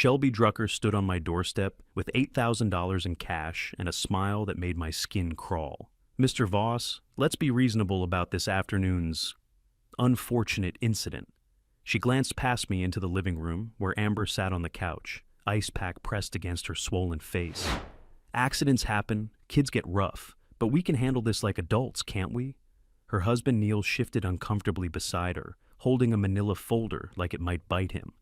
Shelby Drucker stood on my doorstep with $8,000 in cash and a smile that made my skin crawl. "Mr. Voss, let's be reasonable about this afternoon's unfortunate incident." She glanced past me into the living room where Amber sat on the couch, ice pack pressed against her swollen face. "Accidents happen, kids get rough, but we can handle this like adults, can't we?" Her husband Neil shifted uncomfortably beside her, holding a manila folder like it might bite him.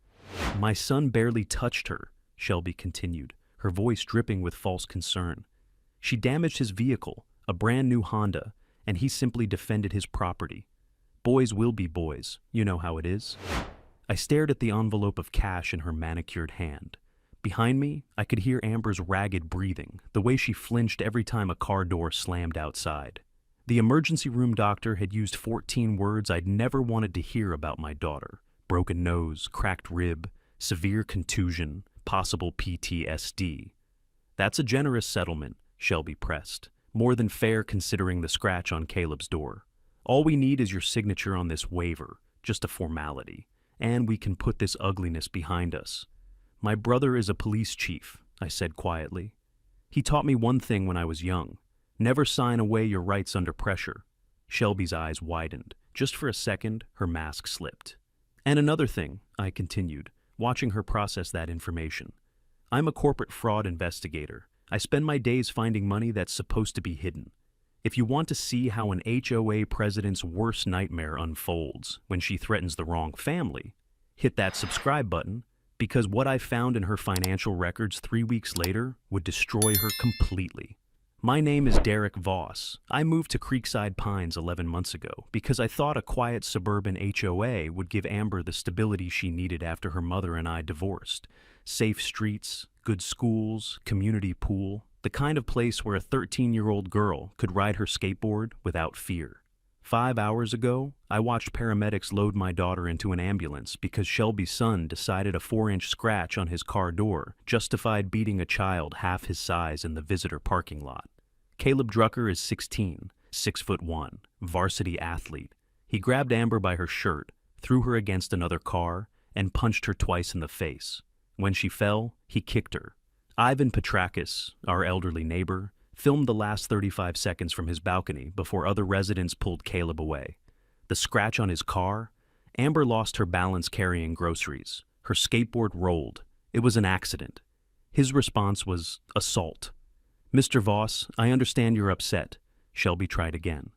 "My son barely touched her," Shelby continued, her voice dripping with false concern. "She damaged his vehicle, a brand new Honda, and he simply defended his property. Boys will be boys, you know how it is." I stared at the envelope of cash in her manicured hand. Behind me, I could hear Amber's ragged breathing, the way she flinched every time a car door slammed outside. The emergency room doctor had used 14 words I'd never wanted to hear about my daughter: broken nose, cracked rib, severe contusion, possible PTSD. "That's a generous settlement," Shelby pressed. "More than fair considering the scratch on Caleb's door. All we need is your signature on this waiver, just a formality, and we can put this ugliness behind us." "My brother is a police chief," I said quietly. "He taught me one thing when I was young: never sign away your rights under pressure." Shelby's eyes widened. Just for a second, her mask slipped. "And another thing," I continued, watching her process that information. "I'm a corporate fraud investigator. I spend my days finding money that's supposed to be hidden. If you want to see how an HOA president's worst nightmare unfolds when she threatens the wrong family, hit that subscribe button, because what I found in her financial records 3 weeks later would destroy her completely." My name is Derek Voss. I moved to Creekside Pines 11 months ago because I thought a quiet suburban HOA would give Amber the stability she needed after her mother and I divorced. Safe streets, good schools, community pool, the kind of place where a 13-year-old girl could ride her skateboard without fear. 5 hours ago, I watched paramedics load my daughter into an ambulance because Shelby's son decided a 4-inch scratch on his car door justified beating a child half his size in the visitor parking lot. Caleb Drucker is 16, 6'1", varsity athlete. He grabbed Amber by her shirt, threw her against another car, and punched her twice in the face. When she fell, he kicked her. Ivan Petrakis, our elderly neighbor, filmed the last 35 seconds from his balcony before other residents pulled Caleb away. The scratch on his car? Amber lost her balance carrying groceries. Her skateboard rolled. It was an accident. His response was assault. "Mr. Voss, I understand you're upset." Shelby tried again.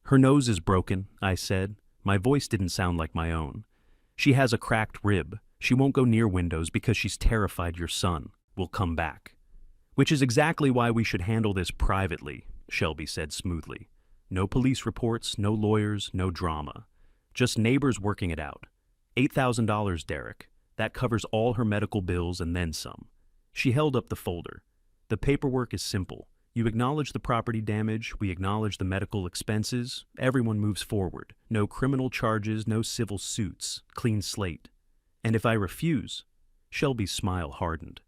"Her nose is broken," I said. My voice didn't sound like my own. "She has a cracked rib. She won't go near windows because she's terrified your son will come back." "Which is exactly why we should handle this privately," Shelby said smoothly. "No police reports, no lawyers, no drama. Just neighbors working it out. $8,000, Derek. That covers all her medical bills and then some." She held up the folder. "The paperwork is simple. You acknowledge the property damage, we acknowledge the medical expenses, everyone moves forward. No criminal charges, no civil suits, clean slate. And if I refuse?" Shelby's smile hardened.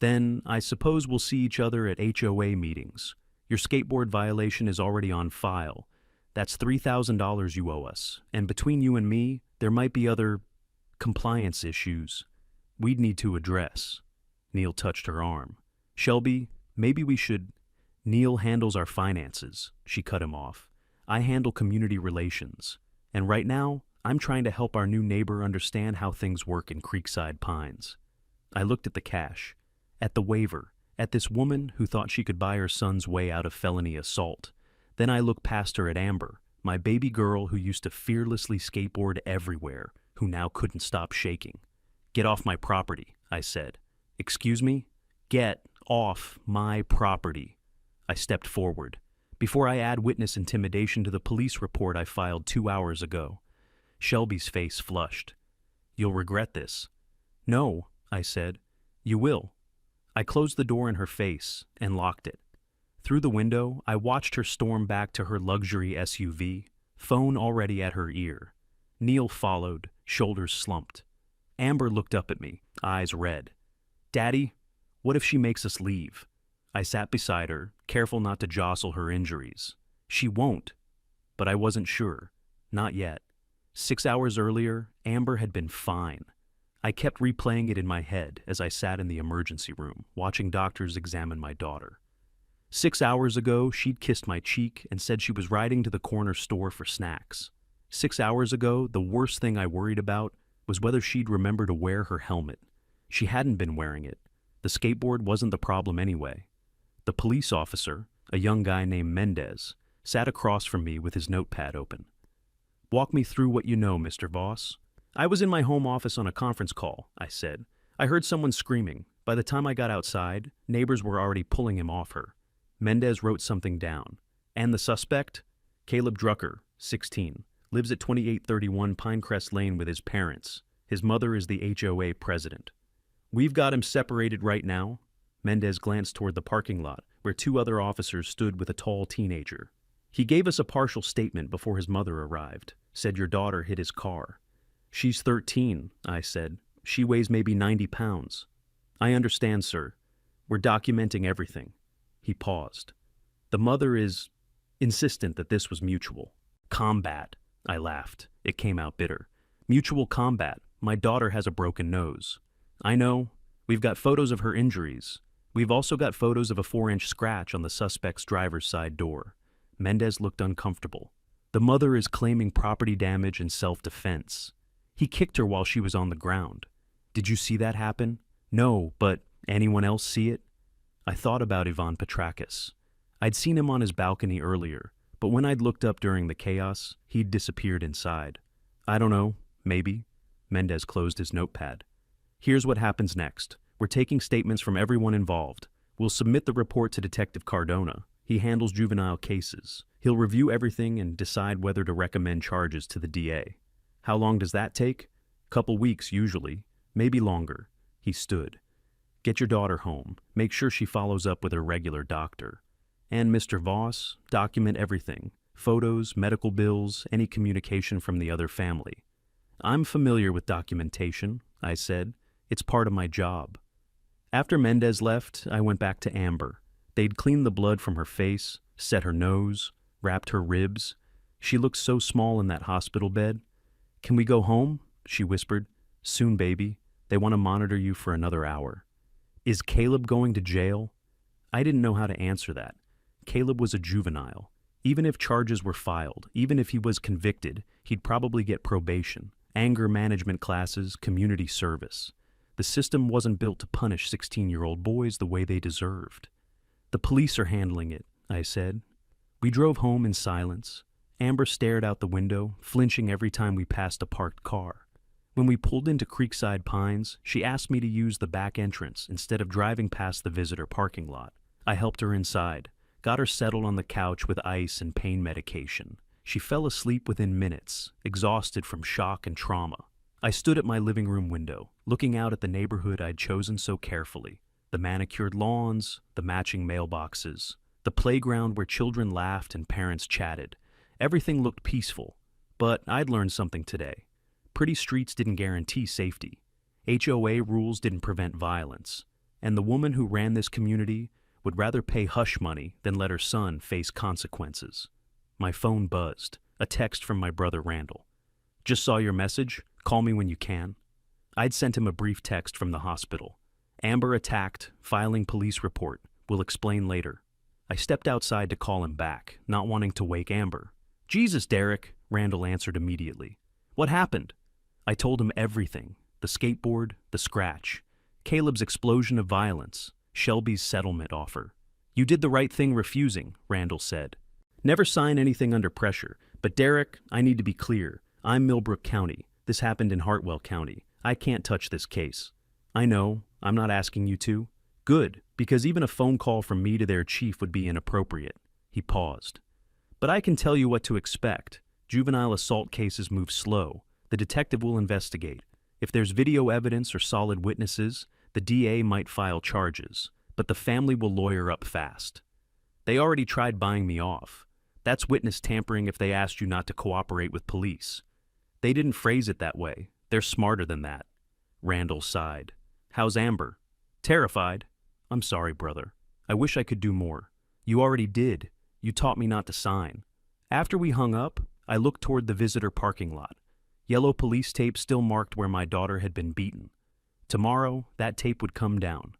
"Then I suppose we'll see each other at HOA meetings. Your skateboard violation is already on file. That's $3,000 you owe us, and between you and me, there might be other compliance issues we'd need to address." Neil touched her arm. "Shelby, maybe we should—" "Neil handles our finances," she cut him off. "I handle community relations. And right now, I'm trying to help our new neighbor understand how things work in Creekside Pines." I looked at the cash, at the waiver, at this woman who thought she could buy her son's way out of felony assault. Then I looked past her at Amber, my baby girl who used to fearlessly skateboard everywhere, who now couldn't stop shaking. "Get off my property," I said. "Excuse me? Get off my property." I stepped forward. "Before I add witness intimidation to the police report I filed 2 hours ago." Shelby's face flushed. "You'll regret this." "No," I said. "You will." I closed the door in her face and locked it. Through the window, I watched her storm back to her luxury SUV, phone already at her ear. Neil followed, shoulders slumped. Amber looked up at me, eyes red. "Daddy, what if she makes us leave?" I sat beside her, careful not to jostle her injuries. "She won't." But I wasn't sure. Not yet. 6 hours earlier, Amber had been fine. I kept replaying it in my head as I sat in the emergency room, watching doctors examine my daughter. 6 hours ago, she'd kissed my cheek and said she was riding to the corner store for snacks. 6 hours ago, the worst thing I worried about was whether she'd remember to wear her helmet. She hadn't been wearing it. The skateboard wasn't the problem anyway. The police officer, a young guy named Mendez, sat across from me with his notepad open. "Walk me through what you know, Mr. Voss." "I was in my home office on a conference call," I said. "I heard someone screaming. By the time I got outside, neighbors were already pulling him off her." Mendez wrote something down. "And the suspect? Caleb Drucker, 16, lives at 2831 Pinecrest Lane with his parents. His mother is the HOA president. We've got him separated right now." Mendez glanced toward the parking lot, where 2 other officers stood with a tall teenager. "He gave us a partial statement before his mother arrived. Said your daughter hit his car." "She's 13, I said. "She weighs maybe 90 pounds. "I understand, sir. We're documenting everything." He paused. "The mother is insistent that this was mutual." "Combat," I laughed. It came out bitter. "Mutual combat. My daughter has a broken nose." "I know. We've got photos of her injuries. We've also got photos of a 4-inch scratch on the suspect's driver's side door." Mendez looked uncomfortable. "The mother is claiming property damage and self-defense. He kicked her while she was on the ground." "Did you see that happen?" "No, but anyone else see it?" I thought about Ivan Petrakis. I'd seen him on his balcony earlier, but when I'd looked up during the chaos, he'd disappeared inside. "I don't know, maybe." Mendez closed his notepad. "Here's what happens next. We're taking statements from everyone involved. We'll submit the report to Detective Cardona. He handles juvenile cases. He'll review everything and decide whether to recommend charges to the DA. How long does that take? Couple weeks, usually. Maybe longer." He stood. "Get your daughter home. Make sure she follows up with her regular doctor. And Mr. Voss, document everything. Photos, medical bills, any communication from the other family." "I'm familiar with documentation," I said. "It's part of my job." After Mendez left, I went back to Amber. They'd cleaned the blood from her face, set her nose, wrapped her ribs. She looked so small in that hospital bed. "Can we go home?" she whispered. "Soon, baby. They want to monitor you for another hour." "Is Caleb going to jail?" I didn't know how to answer that. Caleb was a juvenile. Even if charges were filed, even if he was convicted, he'd probably get probation, anger management classes, community service. The system wasn't built to punish 16-year-old boys the way they deserved. "The police are handling it," I said. We drove home in silence. Amber stared out the window, flinching every time we passed a parked car. When we pulled into Creekside Pines, she asked me to use the back entrance instead of driving past the visitor parking lot. I helped her inside, got her settled on the couch with ice and pain medication. She fell asleep within minutes, exhausted from shock and trauma. I stood at my living room window, looking out at the neighborhood I'd chosen so carefully. The manicured lawns, the matching mailboxes, the playground where children laughed and parents chatted. Everything looked peaceful, but I'd learned something today. Pretty streets didn't guarantee safety. HOA rules didn't prevent violence. And the woman who ran this community would rather pay hush money than let her son face consequences. My phone buzzed, a text from my brother Randall. "Just saw your message. Call me when you can." I'd sent him a brief text from the hospital. "Amber attacked, filing police report. We'll explain later." I stepped outside to call him back, not wanting to wake Amber. "Jesus, Derek," Randall answered immediately. "What happened?" I told him everything. The skateboard, the scratch, Caleb's explosion of violence, Shelby's settlement offer. "You did the right thing refusing," Randall said. "Never sign anything under pressure. But Derek, I need to be clear. I'm Millbrook County. This happened in Hartwell County. I can't touch this case." "I know. I'm not asking you to." "Good, because even a phone call from me to their chief would be inappropriate." He paused. "But I can tell you what to expect. Juvenile assault cases move slow. The detective will investigate. If there's video evidence or solid witnesses, the DA might file charges, but the family will lawyer up fast. They already tried buying me off. That's witness tampering if they asked you not to cooperate with police. They didn't phrase it that way. They're smarter than that." Randall sighed. "How's Amber?" "Terrified." "I'm sorry, brother. I wish I could do more." "You already did. You taught me not to sign." After we hung up, I looked toward the visitor parking lot. Yellow police tape still marked where my daughter had been beaten. Tomorrow, that tape would come down.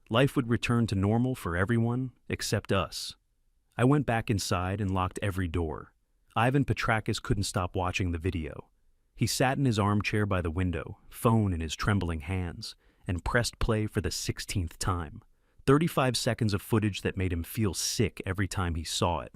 Life would return to normal for everyone except us. I went back inside and locked every door. Ivan Petrakis couldn't stop watching the video. He sat in his armchair by the window, phone in his trembling hands, and pressed play for the 16th time. 35 seconds of footage that made him feel sick every time he saw it.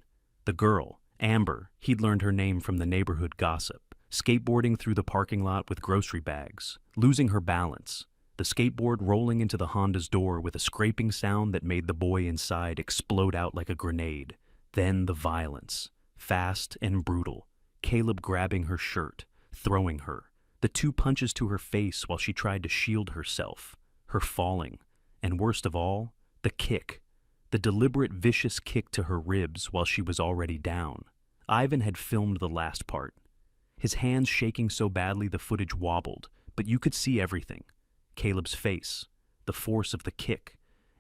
The girl, Amber, he'd learned her name from the neighborhood gossip, skateboarding through the parking lot with grocery bags, losing her balance, the skateboard rolling into the Honda's door with a scraping sound that made the boy inside explode out like a grenade. Then the violence, fast and brutal. Caleb grabbing her shirt, throwing her, the 2 punches to her face while she tried to shield herself, her falling, and worst of all, the kick, the deliberate vicious kick to her ribs while she was already down. Ivan had filmed the last part. His hands shaking so badly the footage wobbled, but you could see everything. Caleb's face, the force of the kick,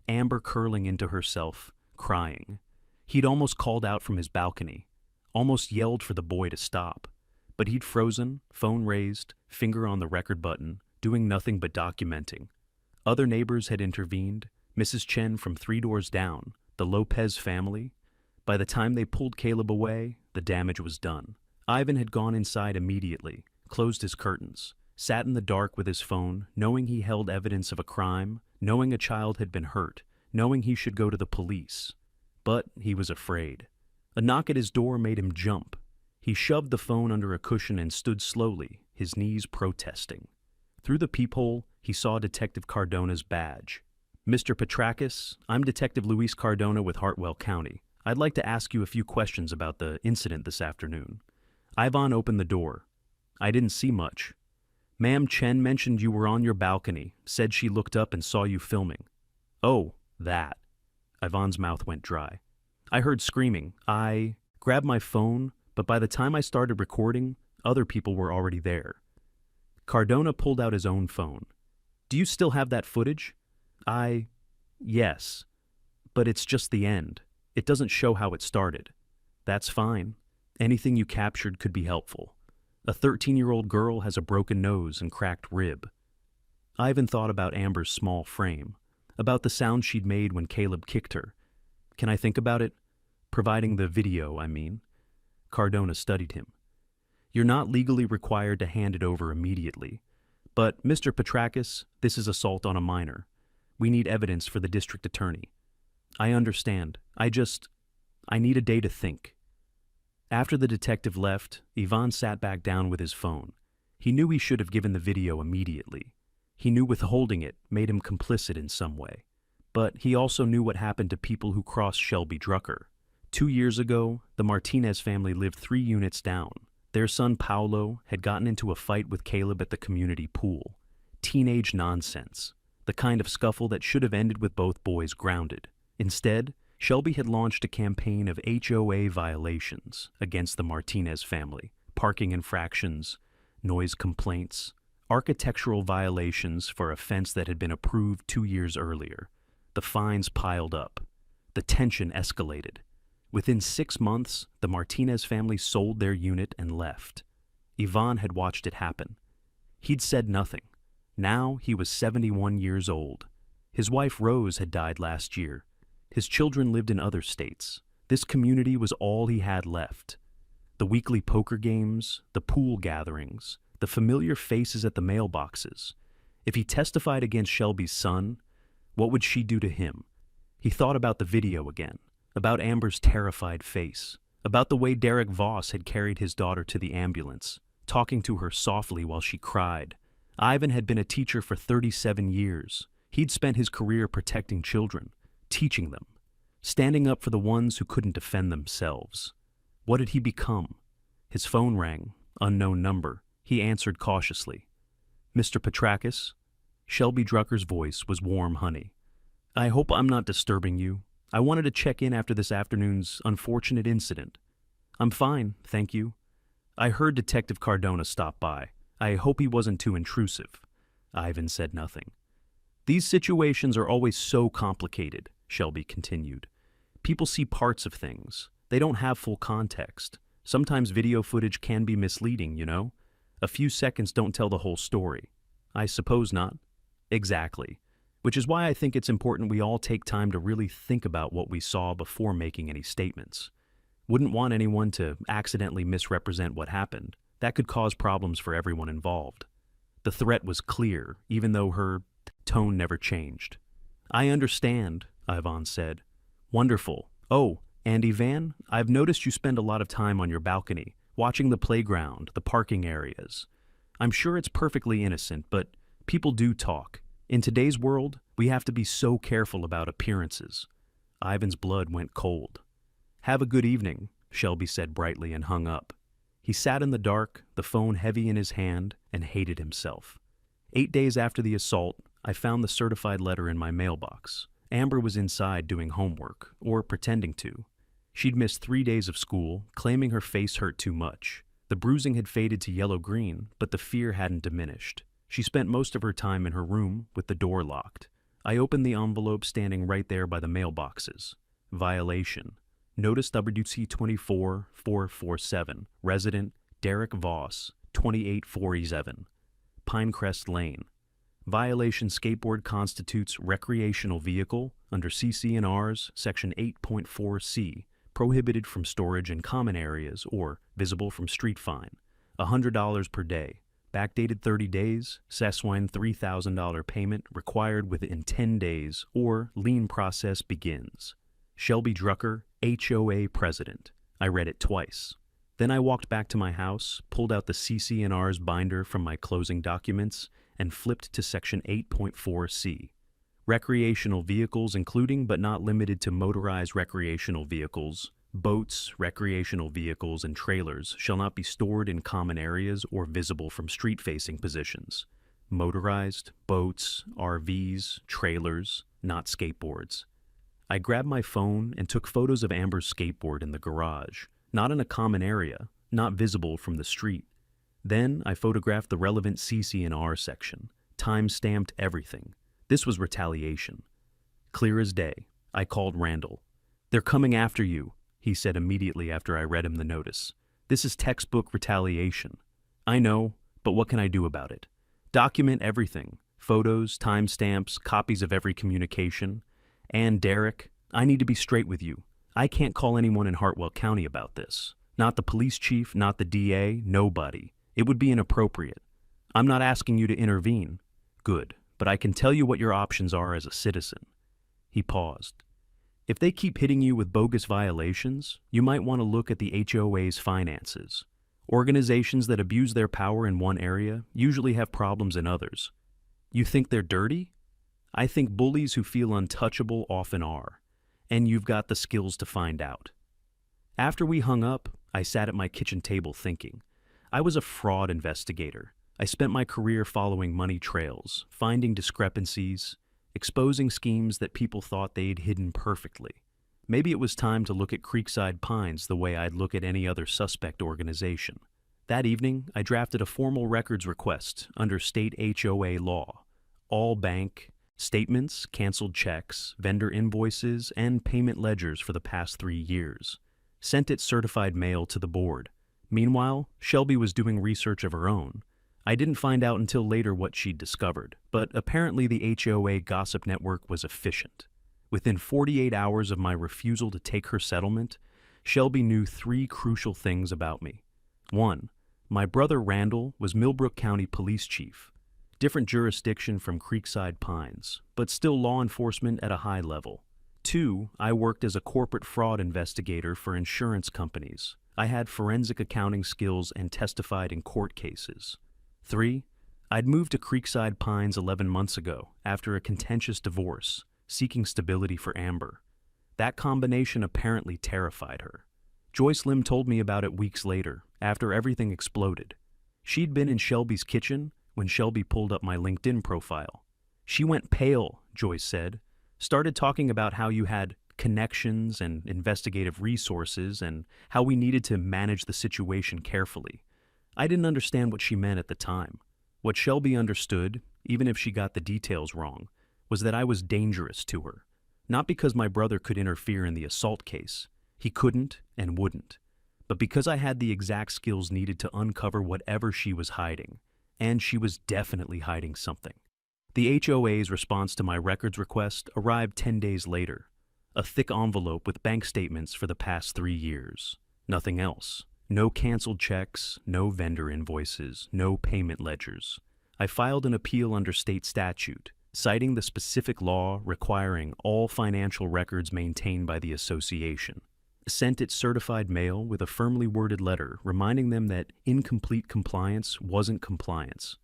Amber curling into herself, crying. He'd almost called out from his balcony, almost yelled for the boy to stop, but he'd frozen, phone raised, finger on the record button, doing nothing but documenting. Other neighbors had intervened, Mrs. Chen from 3 doors down, the Lopez family. By the time they pulled Caleb away, the damage was done. Ivan had gone inside immediately, closed his curtains, sat in the dark with his phone, knowing he held evidence of a crime, knowing a child had been hurt, knowing he should go to the police. But he was afraid. A knock at his door made him jump. He shoved the phone under a cushion and stood slowly, his knees protesting. Through the peephole, he saw Detective Cardona's badge. "Mr. Petrakis, I'm Detective Luis Cardona with Hartwell County. I'd like to ask you a few questions about the incident this afternoon." Ivan opened the door. "I didn't see much." "Ma'am Chen mentioned you were on your balcony, said she looked up and saw you filming." "Oh, that." Ivan's mouth went dry. "I heard screaming. I grabbed my phone, but by the time I started recording, other people were already there." Cardona pulled out his own phone. "Do you still have that footage?" Yes. But it's just the end. It doesn't show how it started." "That's fine. Anything you captured could be helpful. A 13-year-old girl has a broken nose and cracked rib." Ivan thought about Amber's small frame, about the sound she'd made when Caleb kicked her. "Can I think about it? Providing the video, I mean." Cardona studied him. "You're not legally required to hand it over immediately. But, Mr. Petrakis, this is assault on a minor. We need evidence for the district attorney." "I understand. I need a day to think." After the detective left, Ivan sat back down with his phone. He knew he should have given the video immediately. He knew withholding it made him complicit in some way. But he also knew what happened to people who crossed Shelby Drucker. 2 years ago, the Martinez family lived 3 units down. Their son Paolo had gotten into a fight with Caleb at the community pool. Teenage nonsense. The kind of scuffle that should have ended with both boys grounded. Instead, Shelby had launched a campaign of HOA violations against the Martinez family, parking infractions, noise complaints, architectural violations for a fence that had been approved 2 years earlier. The fines piled up. The tension escalated. Within 6 months, the Martinez family sold their unit and left. Ivan had watched it happen. He'd said nothing. Now he was 71 years old. His wife Rose had died last year. His children lived in other states. This community was all he had left. The weekly poker games, the pool gatherings, the familiar faces at the mailboxes. If he testified against Shelby's son, what would she do to him? He thought about the video again, about Amber's terrified face, about the way Derek Voss had carried his daughter to the ambulance, talking to her softly while she cried. Ivan had been a teacher for 37 years. He'd spent his career protecting children, teaching them, standing up for the ones who couldn't defend themselves. What did he become? His phone rang, unknown number. He answered cautiously. "Mr. Petrakis?" Shelby Drucker's voice was warm honey. "I hope I'm not disturbing you. I wanted to check in after this afternoon's unfortunate incident." "I'm fine, thank you. I heard Detective Cardona stop by. I hope he wasn't too intrusive." Ivan said nothing. "These situations are always so complicated," Shelby continued. "People see parts of things. They don't have full context. Sometimes video footage can be misleading, you know? A few seconds don't tell the whole story. I suppose not. Exactly. Which is why I think it's important we all take time to really think about what we saw before making any statements. Wouldn't want anyone to accidentally misrepresent what happened. That could cause problems for everyone involved. The threat was clear, even though her tone never changed. I understand, Ivan said. Wonderful. Oh, and Ivan, I've noticed you spend a lot of time on your balcony, watching the playground, the parking areas. I'm sure it's perfectly innocent, but people do talk. In today's world, we have to be so careful about appearances. Ivan's blood went cold. Have a good evening, Shelby said brightly and hung up. He sat in the dark, the phone heavy in his hand, and hated himself. 8 days after the assault, I found the certified letter in my mailbox. Amber was inside doing homework, or pretending to. She'd missed 3 days of school, claiming her face hurt too much. The bruising had faded to yellow-green, but the fear hadn't diminished. She spent most of her time in her room, with the door locked. I opened the envelope standing right there by the mailboxes. Violation. Notice WC24447, resident Derek Voss, 28447, Pinecrest Lane. Violation skateboard constitutes recreational vehicle under CC&Rs Section 8.4c, prohibited from storage in common areas or visible from street fine. $100 per day. Backdated 30 days, Seswine $3,000 payment required within 10 days or lien process begins. Shelby Drucker, HOA President. I read it twice. Then I walked back to my house, pulled out the CC&Rs binder from my closing documents, and flipped to Section 8.4c. Recreational vehicles including but not limited to motorized recreational vehicles, boats, recreational vehicles, and trailers shall not be stored in common areas or visible from street-facing positions. Motorized, boats, RVs, trailers, not skateboards. I grabbed my phone and took photos of Amber's skateboard in the garage, not in a common area, not visible from the street. Then I photographed the relevant CC&R section, time-stamped everything. This was retaliation. Clear as day. I called Randall. "They're coming after you," he said immediately after I read him the notice. "This is textbook retaliation." "I know, but what can I do about it?" "Document everything. Photos, timestamps, copies of every communication. And Derek, I need to be straight with you. I can't call anyone in Hartwell County about this. Not the police chief, not the DA, nobody. It would be inappropriate. I'm not asking you to intervene. Good, but I can tell you what your options are as a citizen." He paused. "If they keep hitting you with bogus violations, you might want to look at the HOA's finances. Organizations that abuse their power in one area usually have problems in others. You think they're dirty? I think bullies who feel untouchable often are, and you've got the skills to find out." After we hung up, I sat at my kitchen table thinking. I was a fraud investigator. I spent my career following money trails, finding discrepancies, exposing schemes that people thought they'd hidden perfectly. Maybe it was time to look at Creekside Pines the way I'd look at any other suspect organization. That evening, I drafted a formal records request under state HOA law. All bank statements, canceled checks, vendor invoices, and payment ledgers for the past 3 years. Sent it certified mail to the board. Meanwhile, Shelby was doing research of her own. I didn't find out until later what she'd discovered, but apparently the HOA gossip network was efficient. Within 48 hours of my refusal to take her settlement, Shelby knew 3 crucial things about me. 1. My brother Randall was Millbrook County Police Chief. Different jurisdiction from Creekside Pines, but still law enforcement at a high level. 2. I worked as a corporate fraud investigator for insurance companies. I had forensic accounting skills and testified in court cases. 3. I'd moved to Creekside Pines 11 months ago after a contentious divorce, seeking stability for Amber. That combination apparently terrified her. Joyce Lim told me about it weeks later, after everything exploded. She'd been in Shelby's kitchen when Shelby pulled up my LinkedIn profile. "She went pale," Joyce said. "Started talking about how you had connections and investigative resources and how we needed to manage the situation carefully." I didn't understand what she meant at the time. What Shelby understood, even if she got the details wrong, was that I was dangerous to her. Not because my brother could interfere in the assault case. He couldn't and wouldn't. but because I had the exact skills needed to uncover whatever she was hiding, and she was definitely hiding something. The HOA's response to my records request arrived 10 days later. A thick envelope with bank statements for the past 3 years. Nothing else. No canceled checks, no vendor invoices, no payment ledgers. I filed an appeal under state statute, citing the specific law requiring all financial records maintained by the association. Sent it certified mail with a firmly worded letter reminding them that incomplete compliance wasn't compliance.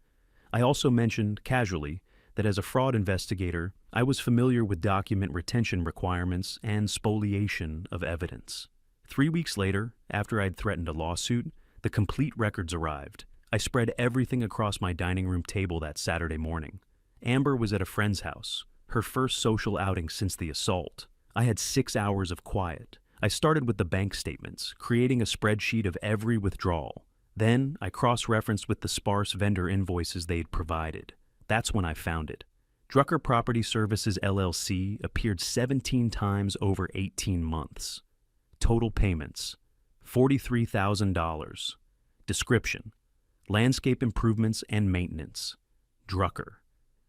I also mentioned, casually, that as a fraud investigator, I was familiar with document retention requirements and spoliation of evidence. 3 weeks later, after I'd threatened a lawsuit, the complete records arrived. I spread everything across my dining room table that Saturday morning. Amber was at a friend's house, her first social outing since the assault. I had 6 hours of quiet. I started with the bank statements, creating a spreadsheet of every withdrawal. Then I cross-referenced with the sparse vendor invoices they'd provided. That's when I found it. Drucker Property Services LLC appeared 17 times over 18 months. Total payments, $43,000. Description, landscape improvements and maintenance. Drucker,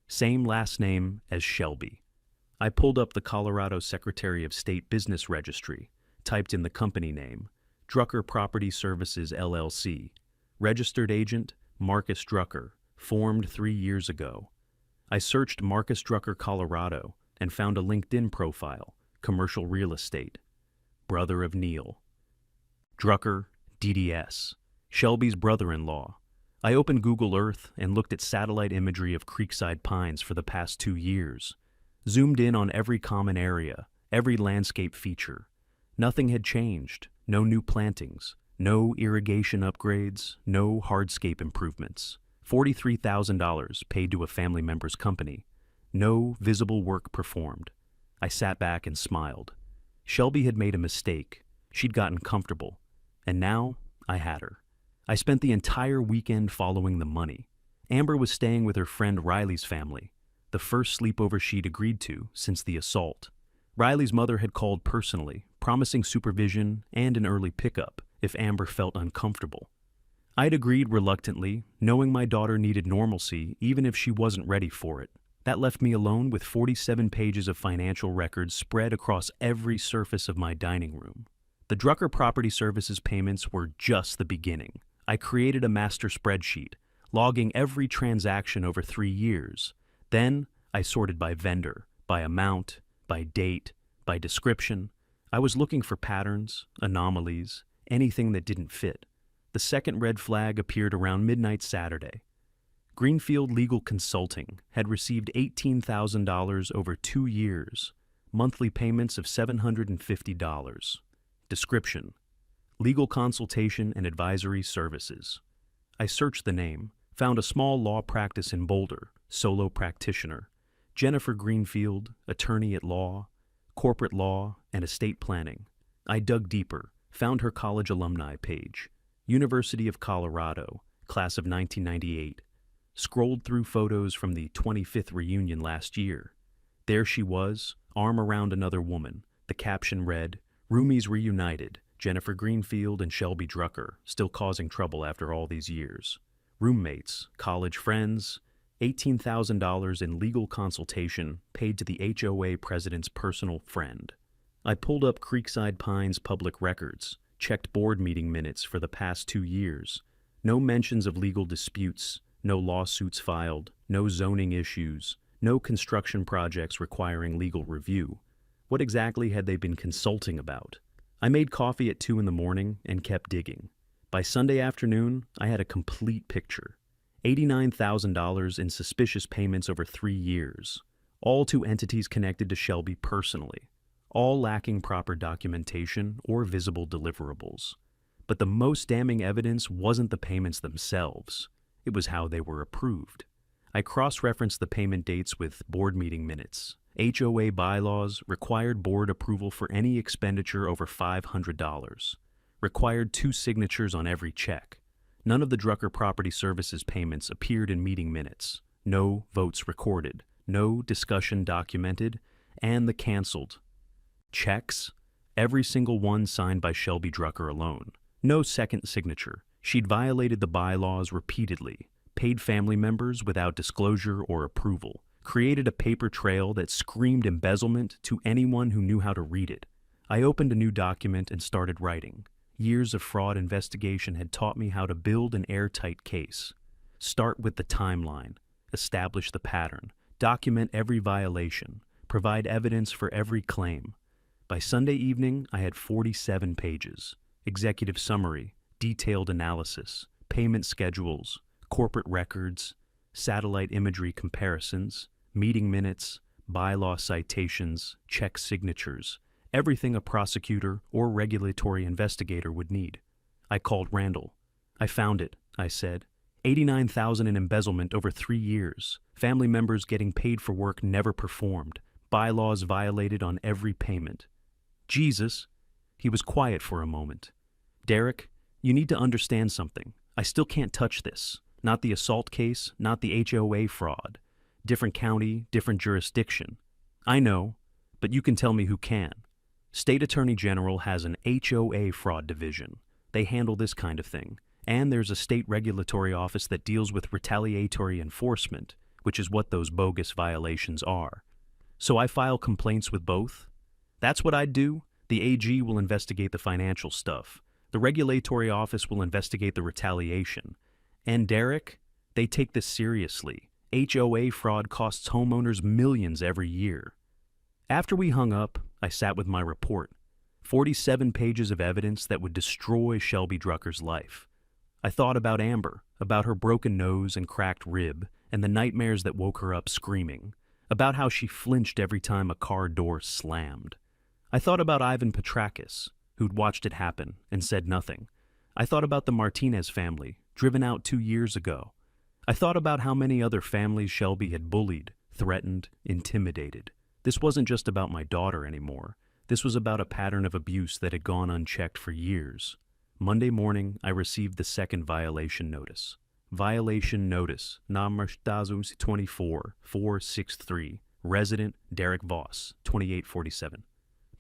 same last name as Shelby. I pulled up the Colorado Secretary of State Business Registry, typed in the company name, Drucker Property Services LLC. Registered agent, Marcus Drucker, formed 3 years ago. I searched Marcus Drucker, Colorado, and found a LinkedIn profile, commercial real estate. Brother of Neil. Drucker, DDS, Shelby's brother-in-law. I opened Google Earth and looked at satellite imagery of Creekside Pines for the past 2 years. Zoomed in on every common area, every landscape feature. Nothing had changed, no new plantings, no irrigation upgrades, no hardscape improvements. $43,000 paid to a family member's company. No visible work performed. I sat back and smiled. Shelby had made a mistake. She'd gotten comfortable. And now, I had her. I spent the entire weekend following the money. Amber was staying with her friend Riley's family, the first sleepover she'd agreed to since the assault. Riley's mother had called personally, promising supervision and an early pickup if Amber felt uncomfortable. I'd agreed reluctantly, knowing my daughter needed normalcy even if she wasn't ready for it. That left me alone with 47 pages of financial records spread across every surface of my dining room. The Drucker Property Services payments were just the beginning. I created a master spreadsheet, logging every transaction over 3 years. Then, I sorted by vendor, by amount, by date, by description. I was looking for patterns, anomalies, anything that didn't fit. The second red flag appeared around midnight Saturday. Greenfield Legal Consulting had received $18,000 over 2 years, monthly payments of $750. Description, legal consultation and advisory services. I searched the name, found a small law practice in Boulder, solo practitioner, Jennifer Greenfield, attorney at law, corporate law, and estate planning. I dug deeper, found her college alumni page, University of Colorado, class of 1998. Scrolled through photos from the 25th reunion last year. There she was, arm around another woman. The caption read, Roomies reunited, Jennifer Greenfield and Shelby Drucker, still causing trouble after all these years. Roommates, college friends, $18,000 in legal consultation paid to the HOA president's personal friend. I pulled up Creekside Pines public records, checked board meeting minutes for the past 2 years. No mentions of legal disputes, no lawsuits filed, no zoning issues, no construction projects requiring legal review. What exactly had they been consulting about? I made coffee at 2 in the morning and kept digging. By Sunday afternoon, I had a complete picture. $89,000 in suspicious payments over 3 years, all to entities connected to Shelby personally, all lacking proper documentation or visible deliverables. But the most damning evidence wasn't the payments themselves. It was how they were approved. I cross-referenced the payment dates with board meeting minutes. HOA bylaws required board approval for any expenditure over $500. Required 2 signatures on every check. None of the Drucker Property Services payments appeared in meeting minutes. No votes recorded. No discussion documented. And the canceled checks, every single one signed by Shelby Drucker alone. No second signature. She'd violated the bylaws repeatedly, paid family members without disclosure or approval, created a paper trail that screamed embezzlement to anyone who knew how to read it. I opened a new document and started writing. Years of fraud investigation had taught me how to build an airtight case. Start with the timeline, establish the pattern, document every violation, provide evidence for every claim. By Sunday evening, I had 47 pages. Executive summary, detailed analysis, payment schedules, corporate records, satellite imagery comparisons, meeting minutes, bylaw citations, check signatures, everything a prosecutor or regulatory investigator would need. I called Randall. "I found it," I said. $89,000 in embezzlement over 3 years. Family members getting paid for work never performed. Bylaws violated on every payment. Jesus. He was quiet for a moment. "Derek, you need to understand something. I still can't touch this. Not the assault case, not the HOA fraud. Different county, different jurisdiction. I know, but you can tell me who can. State Attorney General has an HOA fraud division. They handle this kind of thing. And there's a state regulatory office that deals with retaliatory enforcement, which is what those bogus violations are. So I file complaints with both? That's what I'd do. The AG will investigate the financial stuff. The regulatory office will investigate the retaliation. And Derek, they take this seriously. HOA fraud costs homeowners millions every year." After we hung up, I sat with my report. 47 pages of evidence that would destroy Shelby Drucker's life. I thought about Amber, about her broken nose and cracked rib, and the nightmares that woke her up screaming, about how she flinched every time a car door slammed. I thought about Ivan Petrakis, who'd watched it happen and said nothing. I thought about the Martinez family, driven out 2 years ago. I thought about how many other families Shelby had bullied, threatened, intimidated. This wasn't just about my daughter anymore. This was about a pattern of abuse that had gone unchecked for years. Monday morning, I received the second violation notice. Violation notice, Namrstazums 24-463, resident Derek Voss, 2847.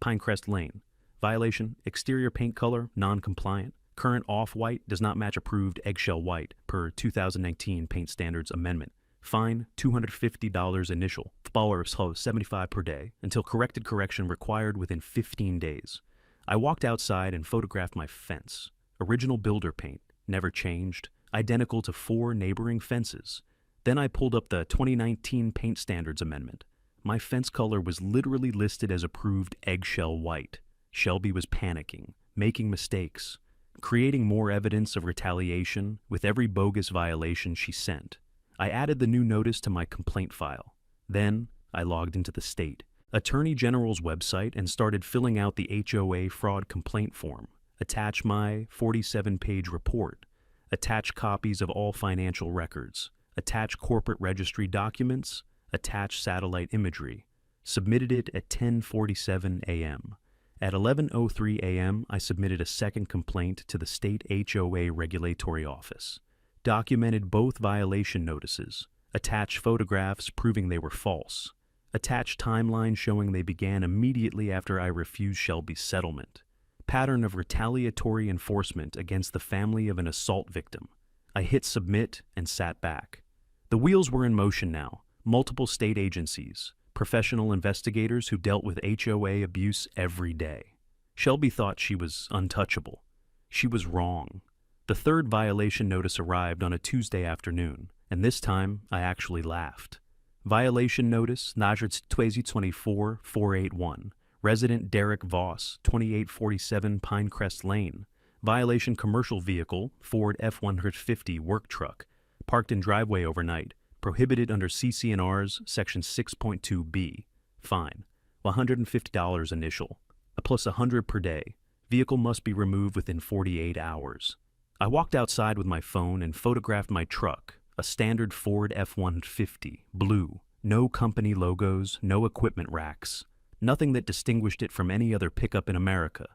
Pinecrest Lane. Violation, exterior paint color, non-compliant. Current off-white does not match approved eggshell white per 2019 Paint Standards Amendment. Fine, $250 initial. Followers $75 per day until corrected correction required within 15 days. I walked outside and photographed my fence. Original builder paint, never changed, identical to 4 neighboring fences. Then I pulled up the 2019 Paint Standards Amendment. My fence color was literally listed as approved eggshell white. Shelby was panicking, making mistakes, creating more evidence of retaliation with every bogus violation she sent. I added the new notice to my complaint file. Then I logged into the state Attorney General's website and started filling out the HOA fraud complaint form. Attach my 47-page report. Attach copies of all financial records. Attach corporate registry documents. Attach satellite imagery. Submitted it at 10:47 a.m. At 11:03 a.m., I submitted a second complaint to the state HOA regulatory office. Documented both violation notices. Attached photographs proving they were false. Attached timeline showing they began immediately after I refused Shelby's settlement. Pattern of retaliatory enforcement against the family of an assault victim. I hit submit and sat back. The wheels were in motion now. Multiple state agencies, professional investigators who dealt with HOA abuse every day. Shelby thought she was untouchable. She was wrong. The third violation notice arrived on a Tuesday afternoon, and this time I actually laughed. Violation notice, Najrits 2024-481, resident Derek Voss, 2847 Pinecrest Lane. Violation commercial vehicle, Ford F-150 work truck, parked in driveway overnight. Prohibited under CC&Rs Section 6.2b. Fine, $150 initial, plus $100 per day. Vehicle must be removed within 48 hours. I walked outside with my phone and photographed my truck, a standard Ford F-150, blue, no company logos, no equipment racks, nothing that distinguished it from any other pickup in America.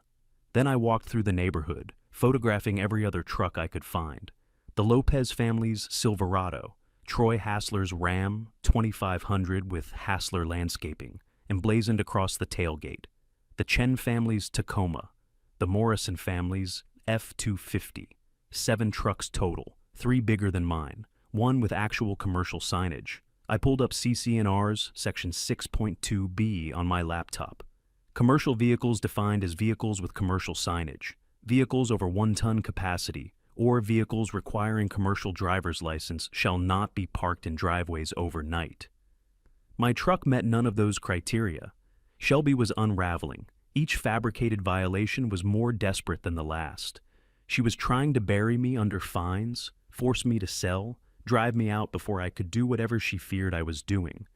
Then I walked through the neighborhood, photographing every other truck I could find. The Lopez family's Silverado, Troy Hassler's Ram 2500 with Hassler landscaping, emblazoned across the tailgate. The Chen family's Tacoma. The Morrison family's F-250. 7 trucks total, 3 bigger than mine, 1 with actual commercial signage. I pulled up CC&R's section 6.2b on my laptop. Commercial vehicles defined as vehicles with commercial signage, vehicles over 1 ton capacity, or vehicles requiring commercial driver's license shall not be parked in driveways overnight. My truck met none of those criteria. Shelby was unraveling. Each fabricated violation was more desperate than the last. She was trying to bury me under fines, force me to sell, drive me out before I could do whatever she feared I was doing.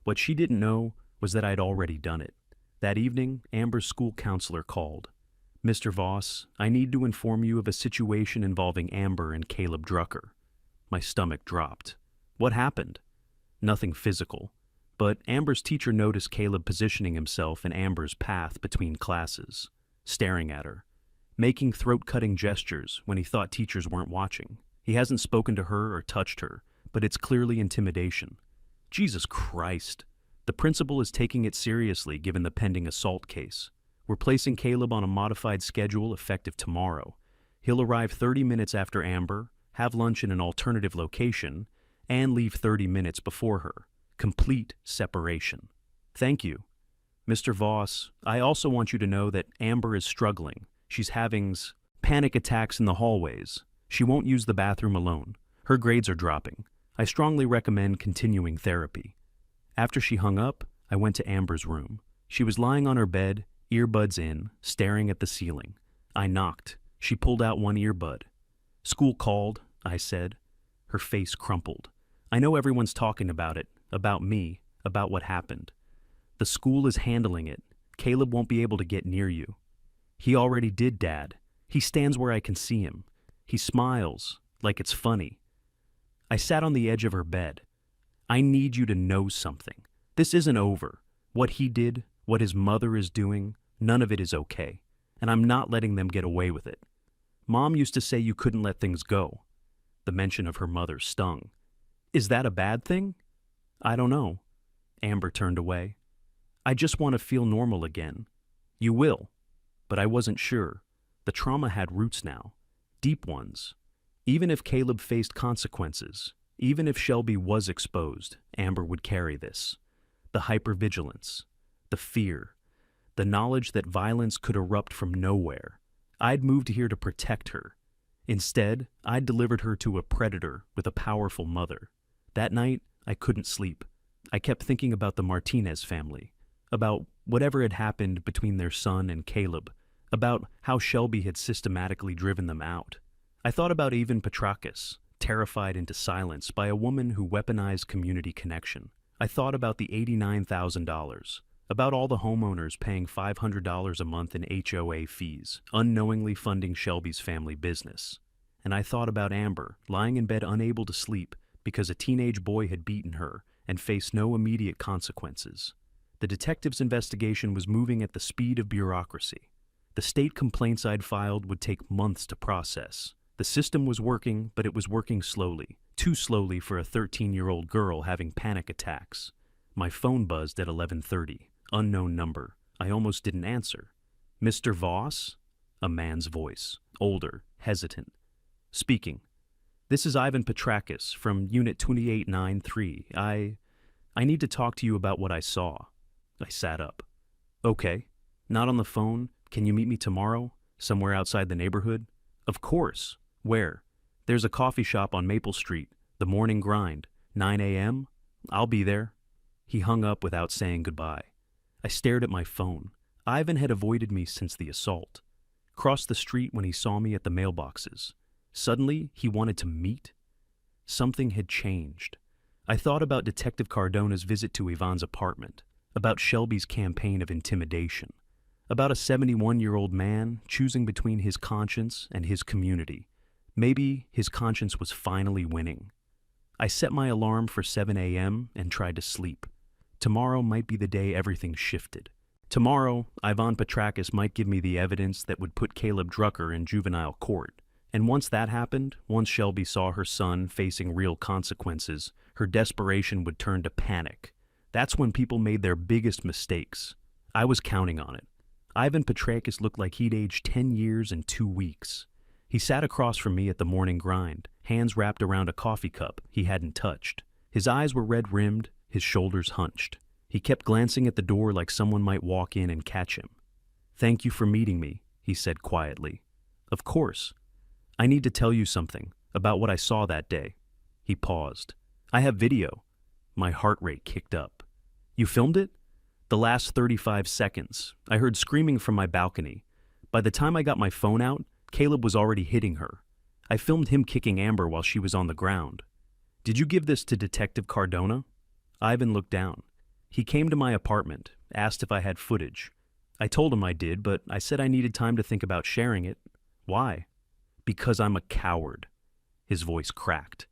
What she didn't know was that I'd already done it. That evening, Amber's school counselor called. "Mr. Voss, I need to inform you of a situation involving Amber and Caleb Drucker." My stomach dropped. What happened? Nothing physical. But Amber's teacher noticed Caleb positioning himself in Amber's path between classes, staring at her, making throat-cutting gestures when he thought teachers weren't watching. He hasn't spoken to her or touched her, but it's clearly intimidation. Jesus Christ. The principal is taking it seriously given the pending assault case. We're placing Caleb on a modified schedule effective tomorrow. He'll arrive 30 minutes after Amber, have lunch in an alternative location, and leave 30 minutes before her. Complete separation. Thank you. Mr. Voss, I also want you to know that Amber is struggling. She's having panic attacks in the hallways. She won't use the bathroom alone. Her grades are dropping. I strongly recommend continuing therapy. After she hung up, I went to Amber's room. She was lying on her bed, earbuds in, staring at the ceiling. I knocked. She pulled out one earbud. "School called," I said. Her face crumpled. "I know everyone's talking about it, about me, about what happened. The school is handling it. Caleb won't be able to get near you." "He already did, Dad. He stands where I can see him. He smiles, like it's funny." I sat on the edge of her bed. "I need you to know something. This isn't over. What he did, what his mother is doing, none of it is okay. And I'm not letting them get away with it. Mom used to say you couldn't let things go." The mention of her mother stung. "Is that a bad thing?" "I don't know." Amber turned away. "I just want to feel normal again." "You will." But I wasn't sure. The trauma had roots now. Deep ones. Even if Caleb faced consequences, even if Shelby was exposed, Amber would carry this. The hypervigilance, the fear, the knowledge that violence could erupt from nowhere. I'd moved here to protect her. Instead, I'd delivered her to a predator with a powerful mother. That night, I couldn't sleep. I kept thinking about the Martinez family, about whatever had happened between their son and Caleb, about how Shelby had systematically driven them out. I thought about Ivan Petrakis, terrified into silence by a woman who weaponized community connection. I thought about the $89,000, about all the homeowners paying $500 a month in HOA fees, unknowingly funding Shelby's family business. And I thought about Amber, lying in bed unable to sleep because a teenage boy had beaten her and faced no immediate consequences. The detective's investigation was moving at the speed of bureaucracy. The state complaints I'd filed would take months to process. The system was working, but it was working slowly, too slowly for a 13-year-old girl having panic attacks. My phone buzzed at 11:30. Unknown number. I almost didn't answer. "Mr. Voss?" A man's voice, older, hesitant. "Speaking. This is Ivan Petrakis from Unit 2893. I need to talk to you about what I saw." I sat up. "Okay. Not on the phone? Can you meet me tomorrow? Somewhere outside the neighborhood?" "Of course. Where?" "There's a coffee shop on Maple Street. The Morning Grind. 9 a.m.? I'll be there." He hung up without saying goodbye. I stared at my phone. Ivan had avoided me since the assault. Crossed the street when he saw me at the mailboxes. Suddenly, he wanted to meet? Something had changed. I thought about Detective Cardona's visit to Yvonne's apartment, about Shelby's campaign of intimidation, about a 71-year-old man choosing between his conscience and his community. Maybe his conscience was finally winning. I set my alarm for 7 a.m. and tried to sleep. Tomorrow might be the day everything shifted. Tomorrow, Ivan Petrakis might give me the evidence that would put Caleb Drucker in juvenile court. And once that happened, once Shelby saw her son facing real consequences, her desperation would turn to panic. That's when people made their biggest mistakes. I was counting on it. Ivan Petrakis looked like he'd aged 10 years in 2 weeks. He sat across from me at the morning grind, hands wrapped around a coffee cup he hadn't touched. His eyes were red-rimmed, his shoulders hunched. He kept glancing at the door like someone might walk in and catch him. "Thank you for meeting me," he said quietly. "Of course. I need to tell you something about what I saw that day." He paused. "I have video." My heart rate kicked up. "You filmed it?" "The last 35 seconds. I heard screaming from my balcony. By the time I got my phone out, Caleb was already hitting her. I filmed him kicking Amber while she was on the ground." "Did you give this to Detective Cardona?" Ivan looked down. "He came to my apartment, asked if I had footage. I told him I did, but I said I needed time to think about sharing it." "Why?" "Because I'm a coward." His voice cracked.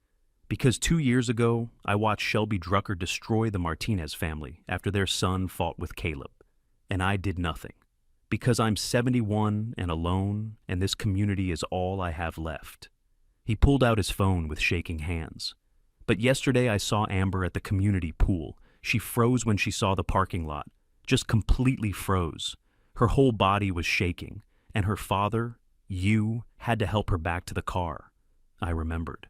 "Because 2 years ago, I watched Shelby Drucker destroy the Martinez family after their son fought with Caleb. And I did nothing. Because I'm 71 and alone, and this community is all I have left." He pulled out his phone with shaking hands. "But yesterday I saw Amber at the community pool. She froze when she saw the parking lot. Just completely froze. Her whole body was shaking, and her father, you, had to help her back to the car." I remembered.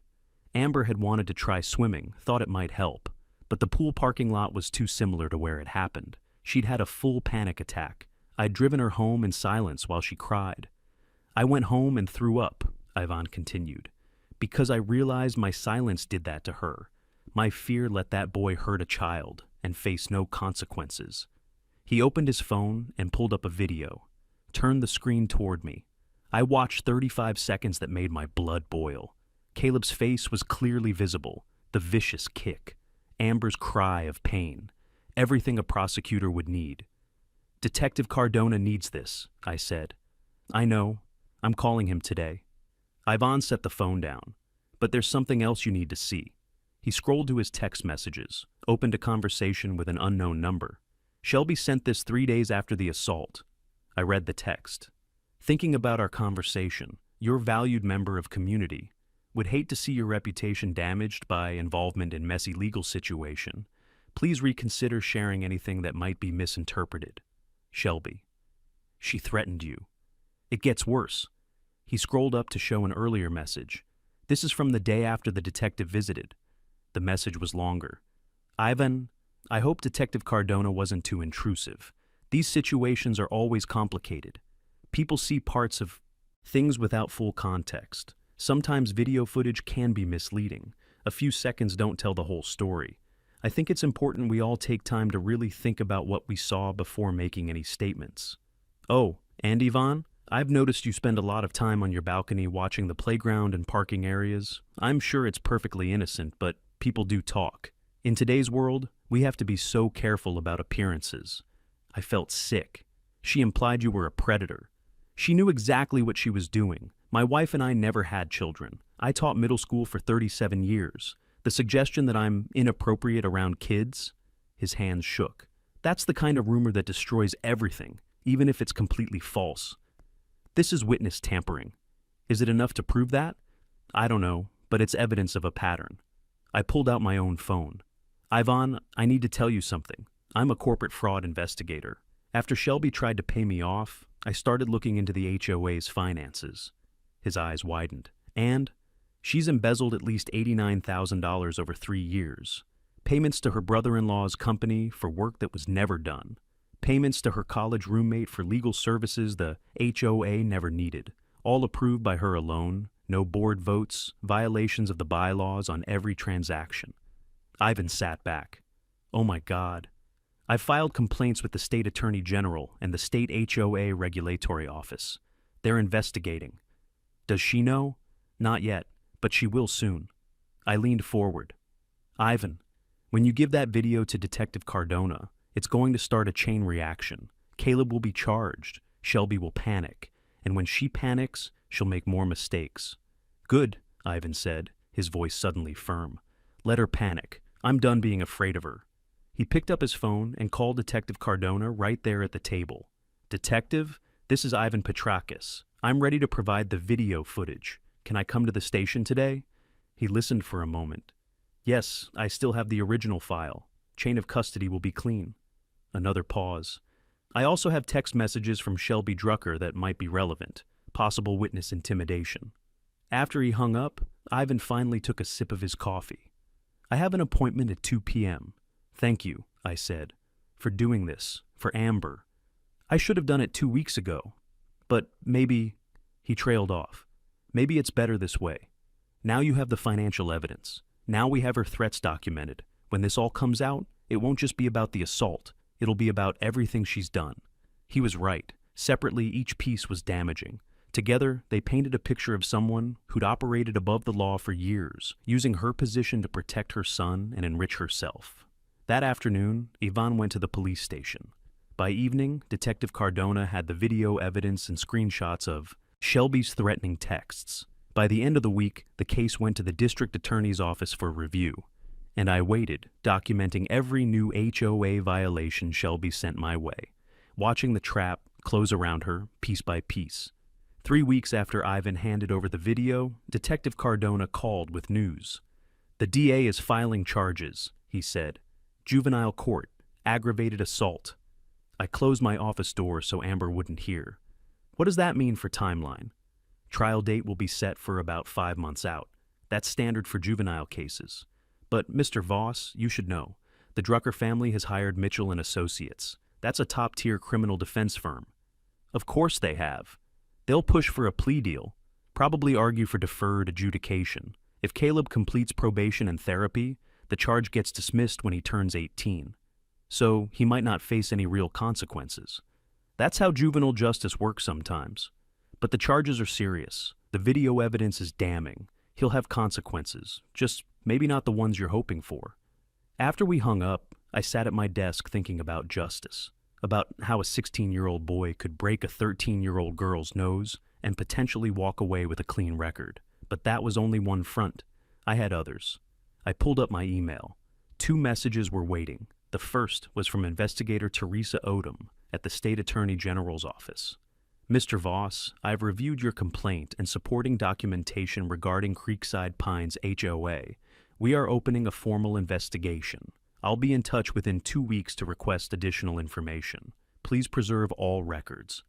Amber had wanted to try swimming, thought it might help, but the pool parking lot was too similar to where it happened. She'd had a full panic attack. I'd driven her home in silence while she cried. "I went home and threw up," Ivan continued, "because I realized my silence did that to her. My fear let that boy hurt a child and face no consequences." He opened his phone and pulled up a video, turned the screen toward me. I watched 35 seconds that made my blood boil. Caleb's face was clearly visible, the vicious kick, Amber's cry of pain, everything a prosecutor would need. "Detective Cardona needs this," I said. "I know. I'm calling him today." Ivan set the phone down. "But there's something else you need to see." He scrolled to his text messages, opened a conversation with an unknown number. "Shelby sent this 3 days after the assault." I read the text. "Thinking about our conversation, your valued member of community. Would hate to see your reputation damaged by involvement in messy legal situation. Please reconsider sharing anything that might be misinterpreted. Shelby." "She threatened you." "It gets worse." He scrolled up to show an earlier message. "This is from the day after the detective visited." The message was longer. "Ivan, I hope Detective Cardona wasn't too intrusive. These situations are always complicated. People see parts of things without full context. Sometimes video footage can be misleading. A few seconds don't tell the whole story. I think it's important we all take time to really think about what we saw before making any statements." "Oh, and Ivan, I've noticed you spend a lot of time on your balcony watching the playground and parking areas. I'm sure it's perfectly innocent, but people do talk. In today's world, we have to be so careful about appearances." I felt sick. "She implied you were a predator." "She knew exactly what she was doing. My wife and I never had children. I taught middle school for 37 years. The suggestion that I'm inappropriate around kids?" His hands shook. "That's the kind of rumor that destroys everything, even if it's completely false. This is witness tampering. Is it enough to prove that? I don't know, but it's evidence of a pattern." I pulled out my own phone. "Ivan, I need to tell you something. I'm a corporate fraud investigator. After Shelby tried to pay me off, I started looking into the HOA's finances." His eyes widened. "And she's embezzled at least $89,000 over 3 years. Payments to her brother-in-law's company for work that was never done. Payments to her college roommate for legal services the HOA never needed. All approved by her alone. No board votes, violations of the bylaws on every transaction." Ivan sat back. "Oh my God. I've filed complaints with the state attorney general and the state HOA regulatory office. They're investigating. Does she know? Not yet, but she will soon." I leaned forward. "Ivan, when you give that video to Detective Cardona, it's going to start a chain reaction. Caleb will be charged, Shelby will panic, and when she panics, she'll make more mistakes." "Good," Ivan said, his voice suddenly firm. "Let her panic. I'm done being afraid of her." He picked up his phone and called Detective Cardona right there at the table. "Detective, this is Ivan Petrakis. I'm ready to provide the video footage. Can I come to the station today?" He listened for a moment. "Yes, I still have the original file. Chain of custody will be clean." Another pause. "I also have text messages from Shelby Drucker that might be relevant. Possible witness intimidation." After he hung up, Ivan finally took a sip of his coffee. "I have an appointment at 2 p.m. Thank you," I said, "for doing this, for Amber. I should have done it 2 weeks ago. But maybe," he trailed off, "maybe it's better this way. Now you have the financial evidence. Now we have her threats documented. When this all comes out, it won't just be about the assault. It'll be about everything she's done." He was right. Separately, each piece was damaging. Together, they painted a picture of someone who'd operated above the law for years, using her position to protect her son and enrich herself. That afternoon, Yvonne went to the police station. By evening, Detective Cardona had the video evidence and screenshots of Shelby's threatening texts. By the end of the week, the case went to the district attorney's office for review, and I waited, documenting every new HOA violation Shelby sent my way, watching the trap close around her piece by piece. 3 weeks after Ivan handed over the video, Detective Cardona called with news. "The DA is filing charges," he said. "Juvenile court, aggravated assault." I closed my office door so Amber wouldn't hear. What does that mean for timeline? Trial date will be set for about 5 months out. That's standard for juvenile cases. But Mr. Voss, you should know, the Drucker family has hired Mitchell and Associates. That's a top-tier criminal defense firm. Of course they have. They'll push for a plea deal, probably argue for deferred adjudication. If Caleb completes probation and therapy, the charge gets dismissed when he turns 18. So he might not face any real consequences. That's how juvenile justice works sometimes. But the charges are serious. The video evidence is damning. He'll have consequences, just maybe not the ones you're hoping for. After we hung up, I sat at my desk thinking about justice, about how a 16-year-old boy could break a 13-year-old girl's nose and potentially walk away with a clean record. But that was only one front. I had others. I pulled up my email. 2 messages were waiting. The first was from investigator Teresa Odom at the State Attorney General's office. "Mr. Voss, I've reviewed your complaint and supporting documentation regarding Creekside Pines HOA. We are opening a formal investigation. I'll be in touch within 2 weeks to request additional information. Please preserve all records."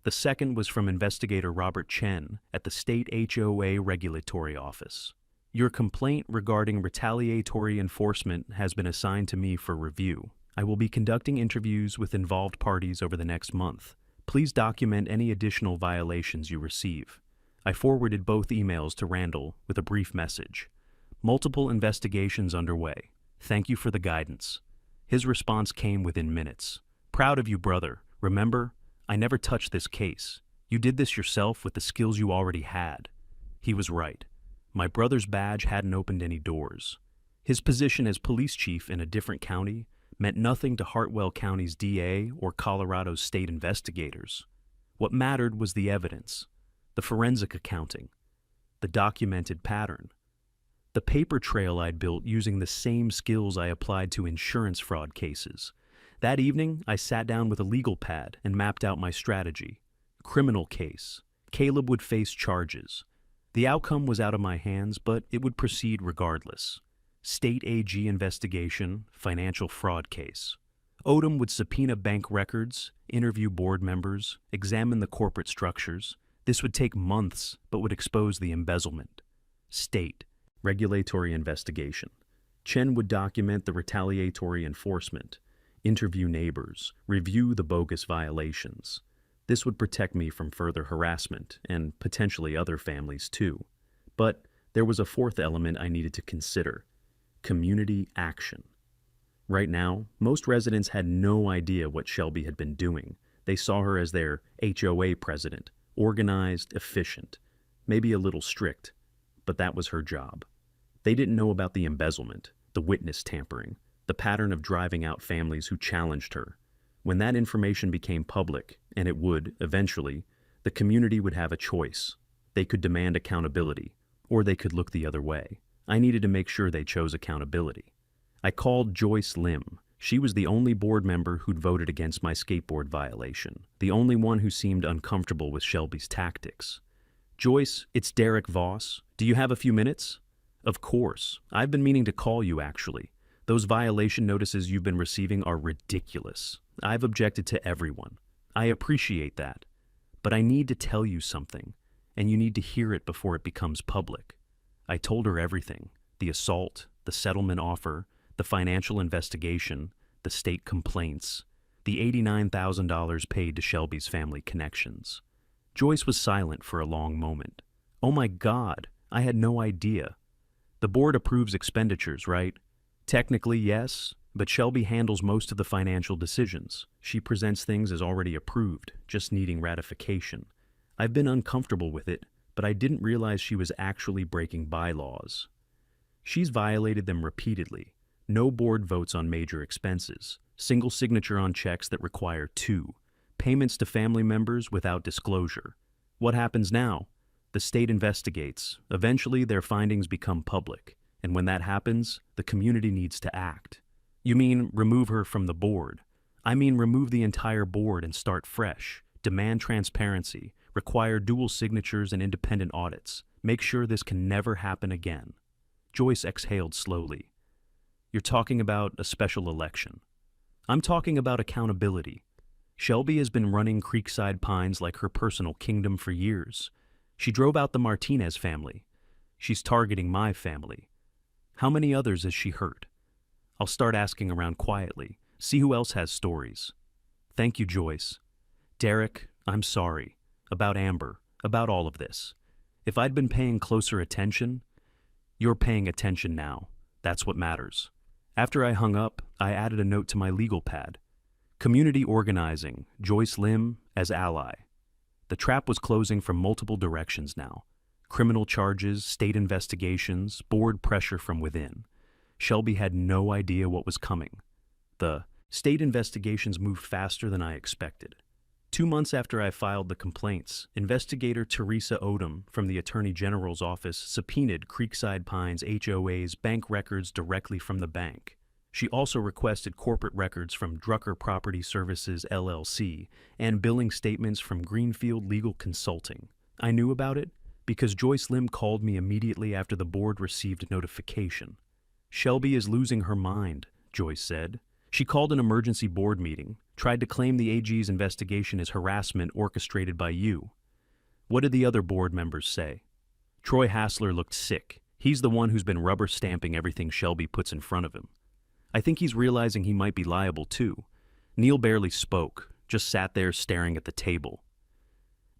The second was from investigator Robert Chen at the State HOA Regulatory Office. "Your complaint regarding retaliatory enforcement has been assigned to me for review. I will be conducting interviews with involved parties over the next month. Please document any additional violations you receive." I forwarded both emails to Randall with a brief message. "Multiple investigations underway. Thank you for the guidance." His response came within minutes. "Proud of you, brother. Remember, I never touched this case. You did this yourself with the skills you already had." He was right. My brother's badge hadn't opened any doors. His position as police chief in a different county meant nothing to Hartwell County's DA or Colorado's state investigators. What mattered was the evidence, the forensic accounting, the documented pattern, the paper trail I'd built using the same skills I applied to insurance fraud cases. That evening, I sat down with a legal pad and mapped out my strategy. Criminal case. Caleb would face charges. The outcome was out of my hands, but it would proceed regardless. State AG investigation, financial fraud case. Odom would subpoena bank records, interview board members, examine the corporate structures. This would take months, but would expose the embezzlement. State. Regulatory investigation. Chen would document the retaliatory enforcement, interview neighbors, review the bogus violations. This would protect me from further harassment, and potentially other families too. But there was a fourth element I needed to consider: community action. Right now, most residents had no idea what Shelby had been doing. They saw her as their HOA president, organized, efficient, maybe a little strict, but that was her job. They didn't know about the embezzlement, the witness tampering, the pattern of driving out families who challenged her. When that information became public, and it would, eventually, the community would have a choice. They could demand accountability, or they could look the other way. I needed to make sure they chose accountability. I called Joyce Lim. She was the only board member who'd voted against my skateboard violation, the only one who seemed uncomfortable with Shelby's tactics. "Joyce, it's Derek Voss. Do you have a few minutes?" "Of course. I've been meaning to call you, actually. Those violation notices you've been receiving are ridiculous. I've objected to everyone. I appreciate that. But I need to tell you something. and you need to hear it before it becomes public. I told her everything: the assault, the settlement offer, the financial investigation, the state complaints, the $89,000 paid to Shelby's family connections. Joyce was silent for a long moment. Oh my God, I had no idea. The board approves expenditures, right? Technically, yes, but Shelby handles most of the financial decisions. She presents things as already approved, just needing ratification. I've been uncomfortable with it, but I didn't realize she was actually breaking bylaws. She's violated them repeatedly. No board votes on major expenses. Single signature on checks that require two. Payments to family members without disclosure. What happens now? The state investigates. Eventually, their findings become public. And when that happens, the community needs to act. You mean remove her from the board? I mean remove the entire board and start fresh. Demand transparency. Require dual signatures and independent audits. Make sure this can never happen again. Joyce exhaled slowly. You're talking about a special election. I'm talking about accountability. Shelby has been running Creekside Pines like her personal kingdom for years. She drove out the Martinez family. She's targeting my family. How many others has she hurt? I'll start asking around quietly, see who else has stories. Thank you, Joyce. Derek, I'm sorry. About Amber, about all of this. If I'd been paying closer attention, you're paying attention now. That's what matters. After I hung up, I added a note to my legal pad. Community organizing, Joyce Lim as ally. The trap was closing from multiple directions now. Criminal charges, state investigations, board pressure from within. Shelby had no idea what was coming. The state investigations moved faster than I expected. 2 months after I filed the complaints, investigator Teresa Odom from the Attorney General's office subpoenaed Creekside Pines HOA's bank records directly from the bank. She also requested corporate records from Drucker Property Services, LLC, and billing statements from Greenfield Legal Consulting. I knew about it because Joyce Lim called me immediately after the board received notification. Shelby is losing her mind, Joyce said. She called an emergency board meeting, tried to claim the AG's investigation as harassment orchestrated by you. What did the other board members say? Troy Hassler looked sick. He's the one who's been rubber stamping everything Shelby puts in front of him. I think he's realizing he might be liable too. Neil barely spoke, just sat there staring at the table.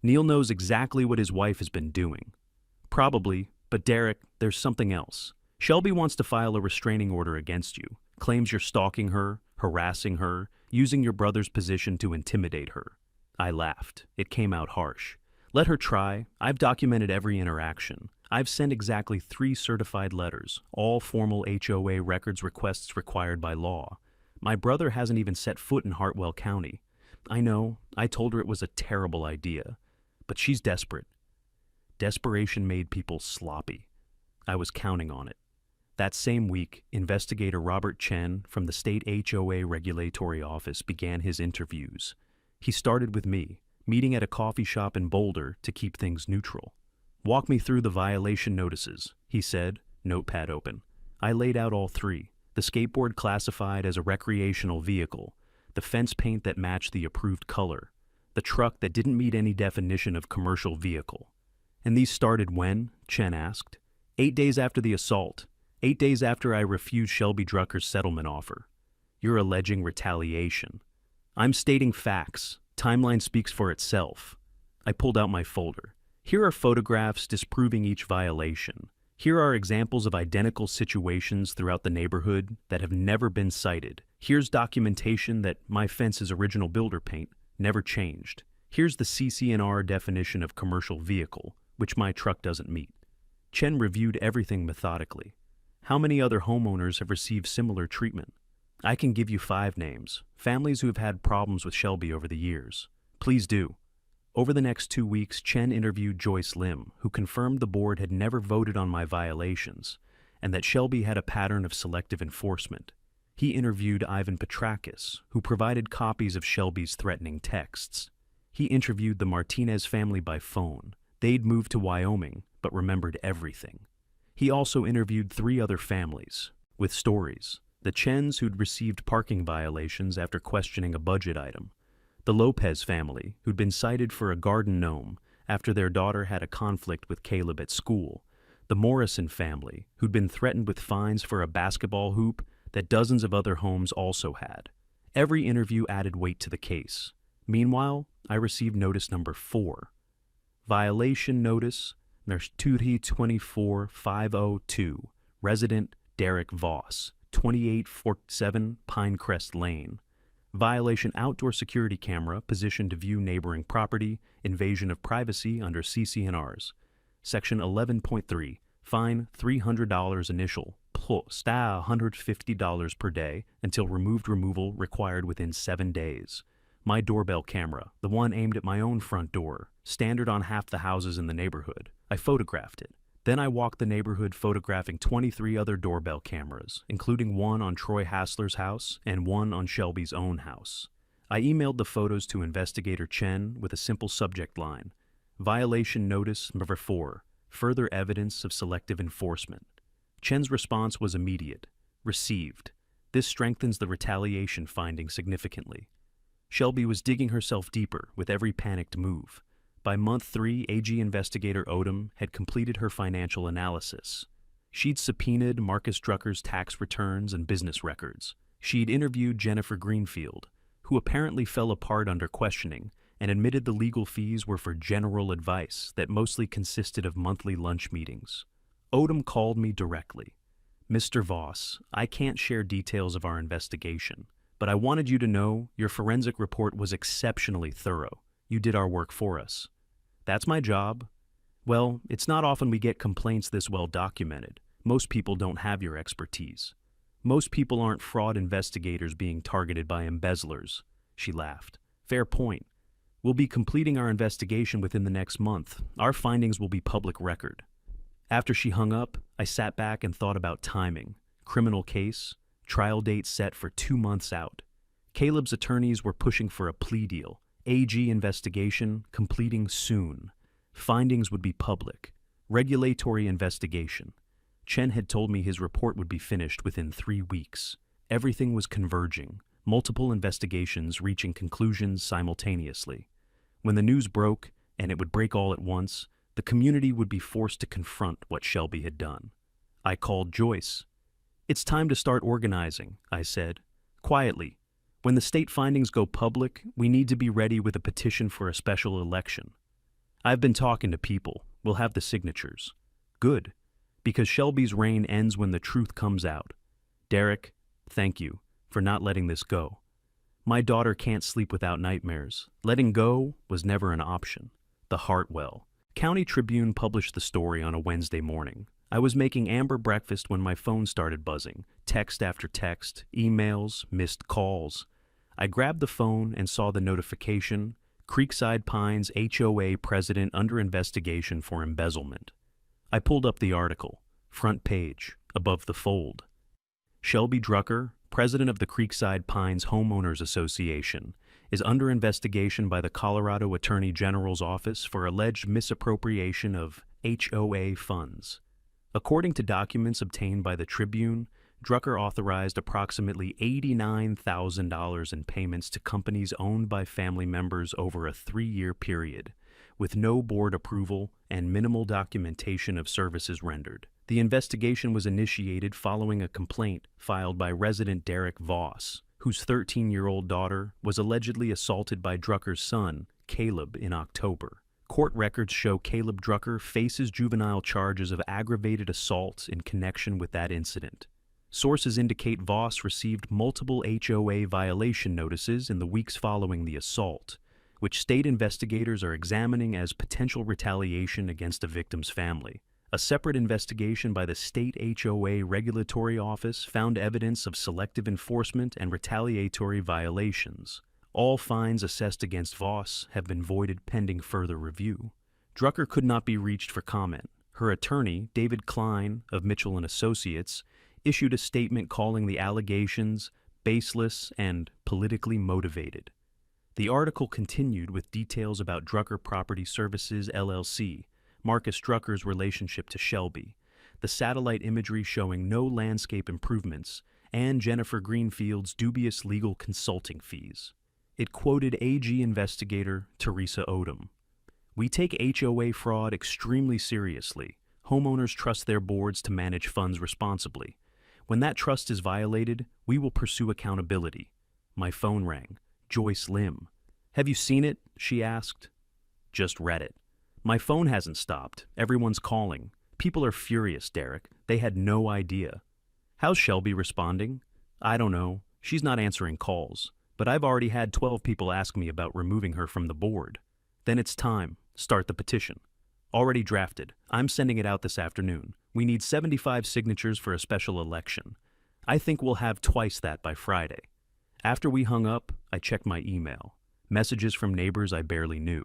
Neil knows exactly what his wife has been doing. Probably, but Derek, there's something else. Shelby wants to file a restraining order against you, claims you're stalking her, harassing her, using your brother's position to intimidate her. I laughed. It came out harsh. Let her try. I've documented every interaction. I've sent exactly 3 certified letters, all formal HOA records requests required by law. My brother hasn't even set foot in Hartwell County. I know, I told her it was a terrible idea, but she's desperate. Desperation made people sloppy. I was counting on it. That same week, investigator Robert Chen from the state HOA regulatory office began his interviews. He started with me, meeting at a coffee shop in Boulder to keep things neutral. Walk me through the violation notices, he said, notepad open. I laid out all 3. The skateboard classified as a recreational vehicle, the fence paint that matched the approved color, the truck that didn't meet any definition of commercial vehicle. And these started when? Chen asked. 8 days after the assault. 8 days after I refused Shelby Drucker's settlement offer. You're alleging retaliation. I'm stating facts. Timeline speaks for itself. I pulled out my folder. Here are photographs disproving each violation. Here are examples of identical situations throughout the neighborhood that have never been cited. Here's documentation that my fence's original builder paint never changed. Here's the CC&R definition of commercial vehicle, which my truck doesn't meet. Chen reviewed everything methodically. How many other homeowners have received similar treatment? I can give you 5 names, families who have had problems with Shelby over the years. Please do. Over the next 2 weeks, Chen interviewed Joyce Lim, who confirmed the board had never voted on my violations, and that Shelby had a pattern of selective enforcement. He interviewed Ivan Petrakis, who provided copies of Shelby's threatening texts. He interviewed the Martinez family by phone. They'd moved to Wyoming, but remembered everything. He also interviewed 3 other families, with stories. The Chens, who'd received parking violations after questioning a budget item. The Lopez family, who'd been cited for a garden gnome, after their daughter had a conflict with Caleb at school. The Morrison family, who'd been threatened with fines for a basketball hoop that dozens of other homes also had. Every interview added weight to the case. Meanwhile, I received notice number 4. Violation notice, Mersturi 24502, resident Derek Voss, 2847 Pinecrest Lane. Violation outdoor security camera positioned to view neighboring property, invasion of privacy under CCNRs. Section 11.3, fine $300 initial, plus $150 per day until removal required within 7 days. My doorbell camera, the one aimed at my own front door, standard on half the houses in the neighborhood. I photographed it. Then I walked the neighborhood photographing 23 other doorbell cameras, including one on Troy Hassler's house and one on Shelby's own house. I emailed the photos to Investigator Chen with a simple subject line: Violation Notice Number 4, Further Evidence of Selective Enforcement. Chen's response was immediate. Received. This strengthens the retaliation finding significantly. Shelby was digging herself deeper with every panicked move. By month 3, AG Investigator Odom had completed her financial analysis. She'd subpoenaed Marcus Drucker's tax returns and business records. She'd interviewed Jennifer Greenfield, who apparently fell apart under questioning and admitted the legal fees were for general advice that mostly consisted of monthly lunch meetings. Odom called me directly. Mr. Voss, I can't share details of our investigation, but I wanted you to know your forensic report was exceptionally thorough. You did our work for us. That's my job. Well, it's not often we get complaints this well documented. Most people don't have your expertise. Most people aren't fraud investigators being targeted by embezzlers. She laughed. Fair point. We'll be completing our investigation within the next month. Our findings will be public record. After she hung up, I sat back and thought about timing. Criminal case, trial date set for 2 months out. Caleb's attorneys were pushing for a plea deal. AG investigation completing soon. Findings would be public. Regulatory investigation. Chen had told me his report would be finished within 3 weeks. Everything was converging, multiple investigations reaching conclusions simultaneously. When the news broke, and it would break all at once, the community would be forced to confront what Shelby had done. I called Joyce. It's time to start organizing, I said, quietly. When the state findings go public, we need to be ready with a petition for a special election. I've been talking to people. We'll have the signatures. Good, because Shelby's reign ends when the truth comes out. Derek, thank you for not letting this go. My daughter can't sleep without nightmares. Letting go was never an option. The Hartwell. County Tribune published the story on a Wednesday morning. I was making amber breakfast when my phone started buzzing. Text after text, emails, missed calls. I grabbed the phone and saw the notification, Creekside Pines HOA president under investigation for embezzlement. I pulled up the article, front page, above the fold. Shelby Drucker, president of the Creekside Pines Homeowners Association, is under investigation by the Colorado Attorney General's office for alleged misappropriation of HOA funds. According to documents obtained by the Tribune, Drucker authorized approximately $89,000 in payments to companies owned by family members over a 3-year period, with no board approval and minimal documentation of services rendered. The investigation was initiated following a complaint filed by resident Derek Voss, whose 13-year-old daughter was allegedly assaulted by Drucker's son, Caleb, in October. Court records show Caleb Drucker faces juvenile charges of aggravated assault in connection with that incident. Sources indicate Voss received multiple HOA violation notices in the weeks following the assault, which state investigators are examining as potential retaliation against a victim's family. A separate investigation by the State HOA Regulatory Office found evidence of selective enforcement and retaliatory violations. All fines assessed against Voss have been voided pending further review. Drucker could not be reached for comment. Her attorney, David Klein of Mitchell & Associates, issued a statement calling the allegations baseless and politically motivated. The article continued with details about Drucker Property Services, LLC, Marcus Drucker's relationship to Shelby, the satellite imagery showing no landscape improvements, and Jennifer Greenfield's dubious legal consulting fees. It quoted AG investigator Teresa Odom. We take HOA fraud extremely seriously. Homeowners trust their boards to manage funds responsibly. When that trust is violated, we will pursue accountability. My phone rang. Joyce Lim. Have you seen it? She asked. Just read it. My phone hasn't stopped. Everyone's calling. People are furious, Derek. They had no idea. How's Shelby responding? I don't know. She's not answering calls. But I've already had 12 people ask me about removing her from the board. Then it's time. Start the petition. Already drafted. I'm sending it out this afternoon. We need 75 signatures for a special election. I think we'll have twice that by Friday. After we hung up, I checked my email. Messages from neighbors I barely knew.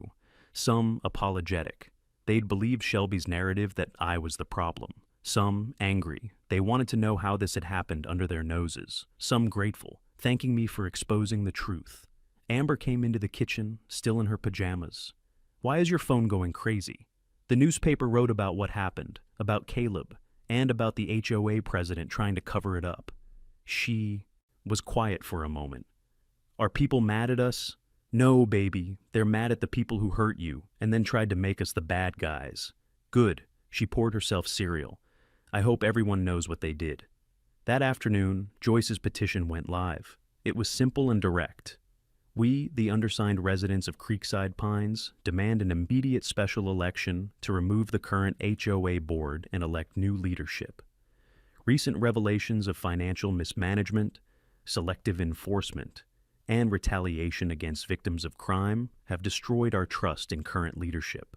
Some apologetic. They'd believed Shelby's narrative that I was the problem. Some angry. They wanted to know how this had happened under their noses. Some grateful, thanking me for exposing the truth. Amber came into the kitchen, still in her pajamas. Why is your phone going crazy? The newspaper wrote about what happened, about Caleb, and about the HOA president trying to cover it up. She was quiet for a moment. Are people mad at us? No, baby. They're mad at the people who hurt you and then tried to make us the bad guys. Good. She poured herself cereal. I hope everyone knows what they did. That afternoon, Joyce's petition went live. It was simple and direct. We, the undersigned residents of Creekside Pines, demand an immediate special election to remove the current HOA board and elect new leadership. Recent revelations of financial mismanagement, selective enforcement, and retaliation against victims of crime have destroyed our trust in current leadership.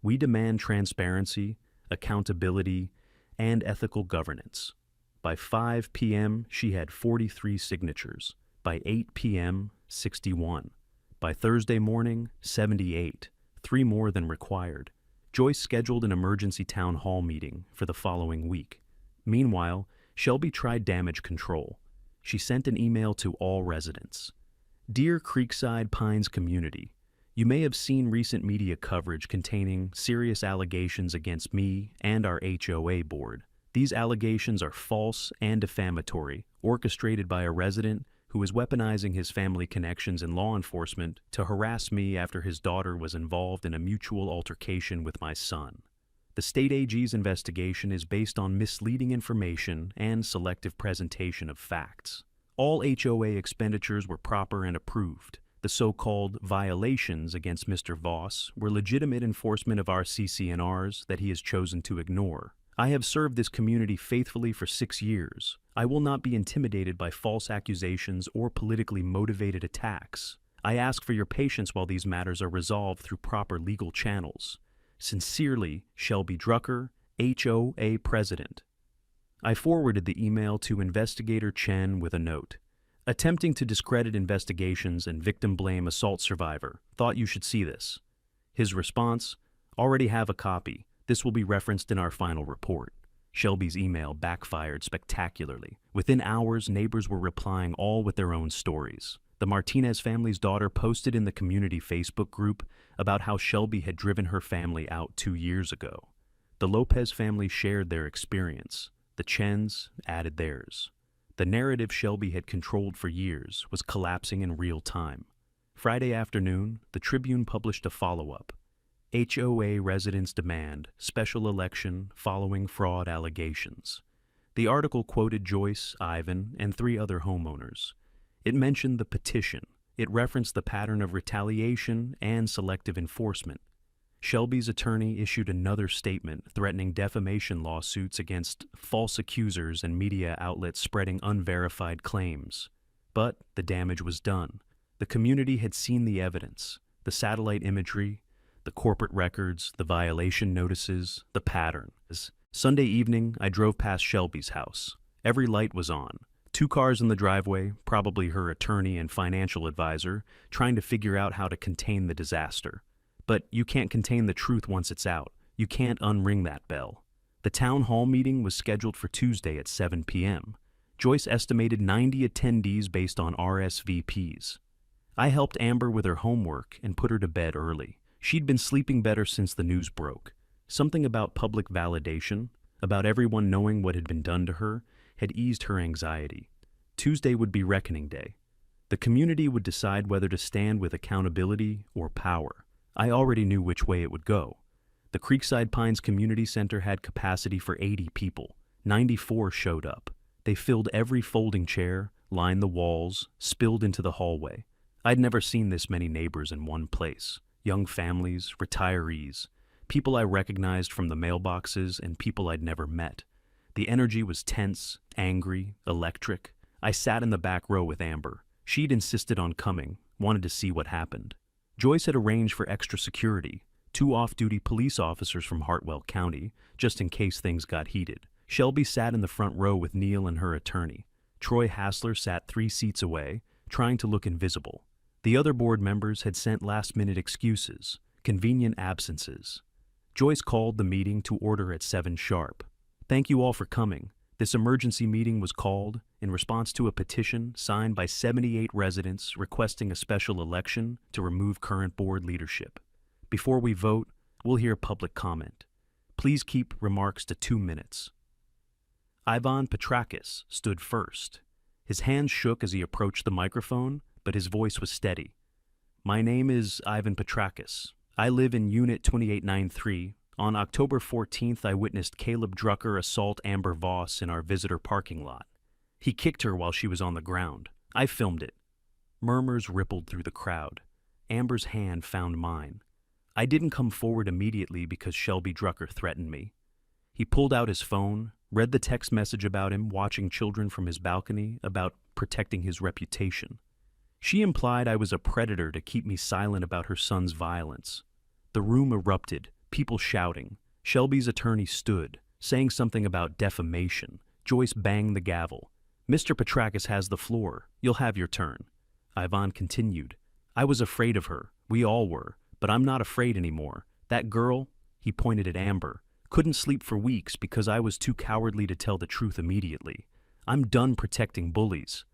We demand transparency, accountability, and ethical governance. By 5 p.m., she had 43 signatures. By 8 p.m., 61. By Thursday morning, 78, 3 more than required. Joyce scheduled an emergency town hall meeting for the following week. Meanwhile, Shelby tried damage control. She sent an email to all residents. Dear Creekside Pines community, you may have seen recent media coverage containing serious allegations against me and our HOA board. These allegations are false and defamatory, orchestrated by a resident who is weaponizing his family connections in law enforcement to harass me after his daughter was involved in a mutual altercation with my son. The state AG's investigation is based on misleading information and selective presentation of facts. All HOA expenditures were proper and approved. The so-called violations against Mr. Voss were legitimate enforcement of our CC&Rs that he has chosen to ignore. I have served this community faithfully for 6 years. I will not be intimidated by false accusations or politically motivated attacks. I ask for your patience while these matters are resolved through proper legal channels. Sincerely, Shelby Drucker, HOA President. I forwarded the email to Investigator Chen with a note. Attempting to discredit investigations and victim blame assault survivor. Thought you should see this. His response, already have a copy. This will be referenced in our final report. Shelby's email backfired spectacularly. Within hours, neighbors were replying all with their own stories. The Martinez family's daughter posted in the community Facebook group about how Shelby had driven her family out 2 years ago. The Lopez family shared their experience. The Chens added theirs. The narrative Shelby had controlled for years was collapsing in real time. Friday afternoon, the Tribune published a follow-up. HOA residents demand special election following fraud allegations. The article quoted Joyce, Ivan, and 3 other homeowners. It mentioned the petition. It referenced the pattern of retaliation and selective enforcement. Shelby's attorney issued another statement threatening defamation lawsuits against false accusers and media outlets spreading unverified claims. But the damage was done. The community had seen the evidence, the satellite imagery, the corporate records, the violation notices, the patterns. Sunday evening, I drove past Shelby's house. Every light was on. 2 cars in the driveway, probably her attorney and financial advisor, trying to figure out how to contain the disaster. But you can't contain the truth once it's out. You can't unring that bell. The town hall meeting was scheduled for Tuesday at 7 p.m. Joyce estimated 90 attendees based on RSVPs. I helped Amber with her homework and put her to bed early. She'd been sleeping better since the news broke. Something about public validation, about everyone knowing what had been done to her, had eased her anxiety. Tuesday would be reckoning day. The community would decide whether to stand with accountability or power. I already knew which way it would go. The Creekside Pines Community Center had capacity for 80 people. 94 showed up. They filled every folding chair, lined the walls, spilled into the hallway. I'd never seen this many neighbors in one place. Young families, retirees, people I recognized from the mailboxes, and people I'd never met. The energy was tense, angry, electric. I sat in the back row with Amber. She'd insisted on coming, wanted to see what happened. Joyce had arranged for extra security, 2 off-duty police officers from Hartwell County, just in case things got heated. Shelby sat in the front row with Neil and her attorney. Troy Hassler sat 3 seats away, trying to look invisible. The other board members had sent last-minute excuses, convenient absences. Joyce called the meeting to order at 7 sharp. Thank you all for coming. This emergency meeting was called in response to a petition signed by 78 residents requesting a special election to remove current board leadership. Before we vote, we'll hear public comment. Please keep remarks to 2 minutes. Ivan Petrakis stood first. His hands shook as he approached the microphone, but his voice was steady. My name is Ivan Petrakis. I live in Unit 2893. On October 14th, I witnessed Caleb Drucker assault Amber Voss in our visitor parking lot. He kicked her while she was on the ground. I filmed it. Murmurs rippled through the crowd. Amber's hand found mine. I didn't come forward immediately because Shelby Drucker threatened me. He pulled out his phone, read the text message about him watching children from his balcony, about protecting his reputation. She implied I was a predator to keep me silent about her son's violence. The room erupted, people shouting. Shelby's attorney stood, saying something about defamation. Joyce banged the gavel. Mr. Petrakis has the floor. You'll have your turn. Ivan continued. I was afraid of her. We all were. But I'm not afraid anymore. That girl, he pointed at Amber, couldn't sleep for weeks because I was too cowardly to tell the truth immediately. I'm done protecting bullies.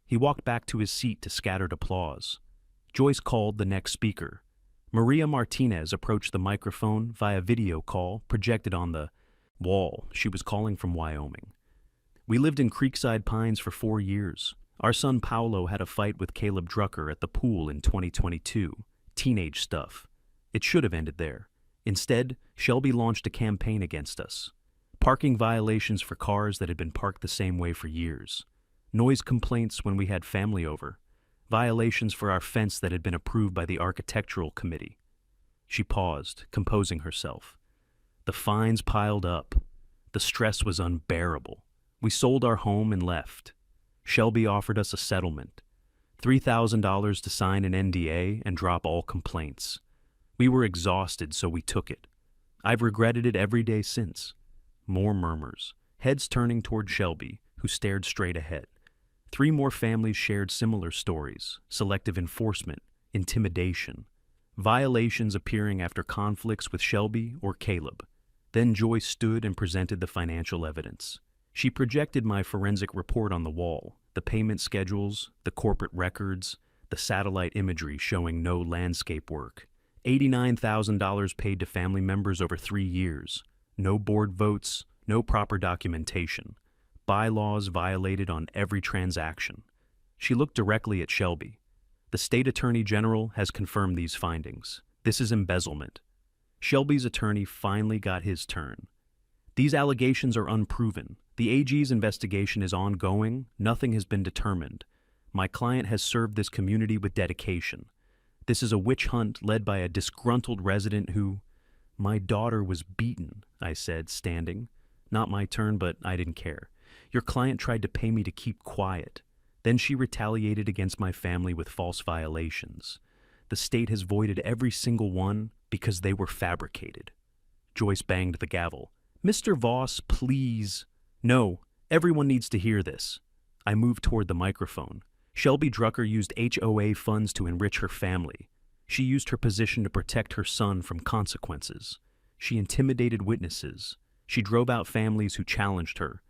He walked back to his seat to scattered applause. Joyce called the next speaker. Maria Martinez approached the microphone via video call projected on the wall. She was calling from Wyoming. We lived in Creekside Pines for 4 years. Our son Paolo had a fight with Caleb Drucker at the pool in 2022. Teenage stuff. It should have ended there. Instead, Shelby launched a campaign against us. Parking violations for cars that had been parked the same way for years. Noise complaints when we had family over. Violations for our fence that had been approved by the architectural committee. She paused, composing herself. The fines piled up. The stress was unbearable. We sold our home and left. Shelby offered us a settlement. $3,000 to sign an NDA and drop all complaints. We were exhausted, so we took it. I've regretted it every day since. More murmurs, heads turning toward Shelby, who stared straight ahead. 3 more families shared similar stories: selective enforcement, intimidation, violations appearing after conflicts with Shelby or Caleb. Then Joyce stood and presented the financial evidence. She projected my forensic report on the wall, the payment schedules, the corporate records, the satellite imagery showing no landscape work. $89,000 paid to family members over 3 years. No board votes, no proper documentation. Bylaws violated on every transaction. She looked directly at Shelby. The state attorney general has confirmed these findings. This is embezzlement. Shelby's attorney finally got his turn. These allegations are unproven. The AG's investigation is ongoing. Nothing has been determined. My client has served this community with dedication. This is a witch hunt led by a disgruntled resident who... My daughter was beaten, I said, standing. Not my turn, but I didn't care. Your client tried to pay me to keep quiet. Then she retaliated against my family with false violations. The state has voided every single one because they were fabricated. Joyce banged the gavel. Mr. Voss, please. No, everyone needs to hear this. I moved toward the microphone. Shelby Drucker used HOA funds to enrich her family. She used her position to protect her son from consequences. She intimidated witnesses. She drove out families who challenged her.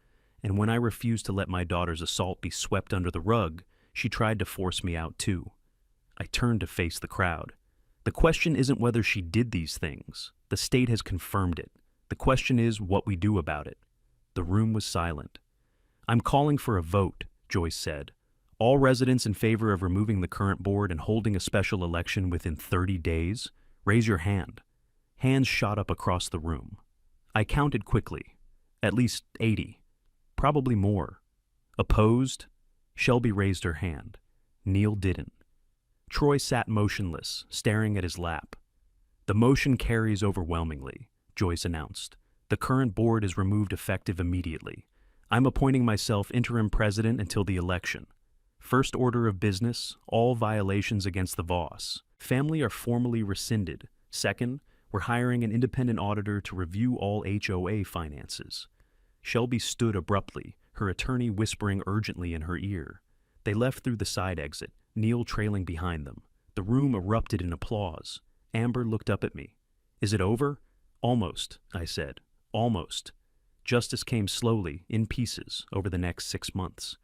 And when I refused to let my daughter's assault be swept under the rug, she tried to force me out too. I turned to face the crowd. The question isn't whether she did these things. The state has confirmed it. The question is what we do about it. The room was silent. I'm calling for a vote, Joyce said. All residents in favor of removing the current board and holding a special election within 30 days. Raise your hand. Hands shot up across the room. I counted quickly. At least 80. Probably more. Opposed? Shelby raised her hand. Neil didn't. Troy sat motionless, staring at his lap. The motion carries overwhelmingly, Joyce announced. The current board is removed effective immediately. I'm appointing myself interim president until the election. First order of business, all violations against the Voss family are formally rescinded. Second, we're hiring an independent auditor to review all HOA finances. Shelby stood abruptly, her attorney whispering urgently in her ear. They left through the side exit, Neil trailing behind them. The room erupted in applause. Amber looked up at me. Is it over? Almost, I said. Almost. Justice came slowly, in pieces, over the next 6 months.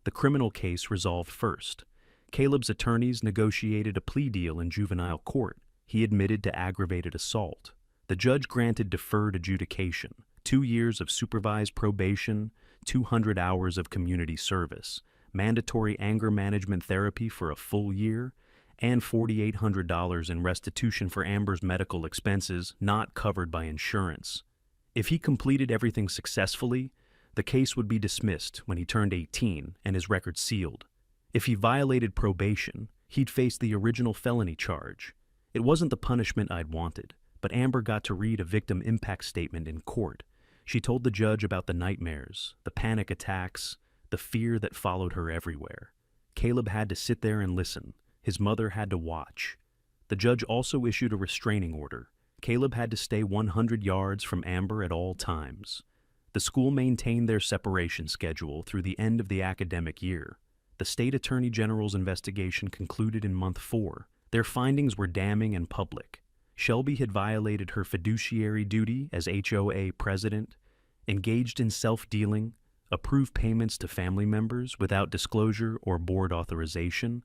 The criminal case resolved first. Caleb's attorneys negotiated a plea deal in juvenile court. He admitted to aggravated assault. The judge granted deferred adjudication, 2 years of supervised probation, 200 hours of community service, mandatory anger management therapy for a full year, and $4,800 in restitution for Amber's medical expenses not covered by insurance. If he completed everything successfully, the case would be dismissed when he turned 18 and his record sealed. If he violated probation, he'd face the original felony charge. It wasn't the punishment I'd wanted, but Amber got to read a victim impact statement in court. She told the judge about the nightmares, the panic attacks, the fear that followed her everywhere. Caleb had to sit there and listen. His mother had to watch. The judge also issued a restraining order. Caleb had to stay 100 yards from Amber at all times. The school maintained their separation schedule through the end of the academic year. The state attorney general's investigation concluded in month 4. Their findings were damning and public. Shelby had violated her fiduciary duty as HOA president, engaged in self-dealing, approved payments to family members without disclosure or board authorization,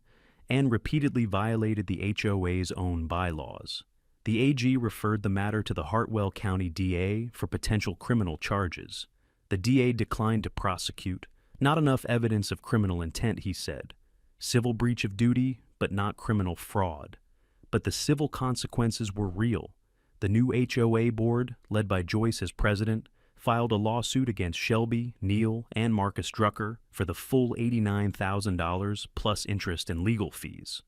and repeatedly violated the HOA's own bylaws. The AG referred the matter to the Hartwell County DA for potential criminal charges. The DA declined to prosecute. Not enough evidence of criminal intent, he said. Civil breach of duty, but not criminal fraud. But the civil consequences were real. The new HOA board, led by Joyce as president, filed a lawsuit against Shelby, Neil, and Marcus Drucker for the full $89,000 plus interest and legal fees.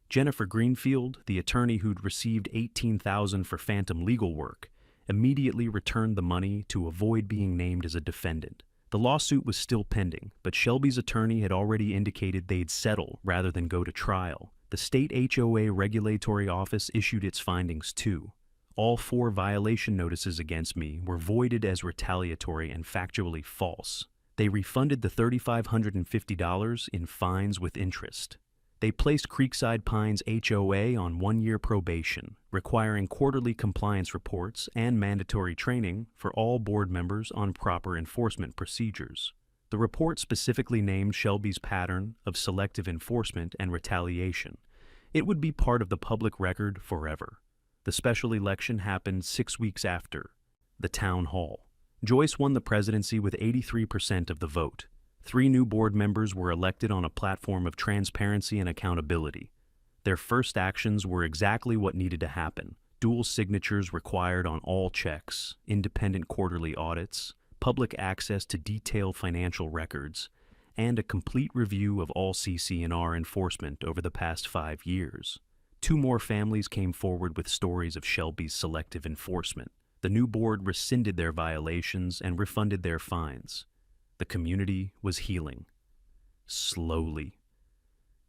Jennifer Greenfield, the attorney who'd received $18,000 for phantom legal work, immediately returned the money to avoid being named as a defendant. The lawsuit was still pending, but Shelby's attorney had already indicated they'd settle rather than go to trial. The state HOA regulatory office issued its findings too. All 4 violation notices against me were voided as retaliatory and factually false. They refunded the $3,550 in fines with interest. They placed Creekside Pines HOA on 1-year probation, requiring quarterly compliance reports and mandatory training for all board members on proper enforcement procedures. The report specifically named Shelby's pattern of selective enforcement and retaliation. It would be part of the public record forever. The special election happened 6 weeks after the town hall. Joyce won the presidency with 83% of the vote. 3 new board members were elected on a platform of transparency and accountability. Their first actions were exactly what needed to happen. Dual signatures required on all checks, independent quarterly audits, public access to detailed financial records, and a complete review of all CC&R enforcement over the past 5 years. 2 more families came forward with stories of Shelby's selective enforcement. The new board rescinded their violations and refunded their fines. The community was healing. Slowly.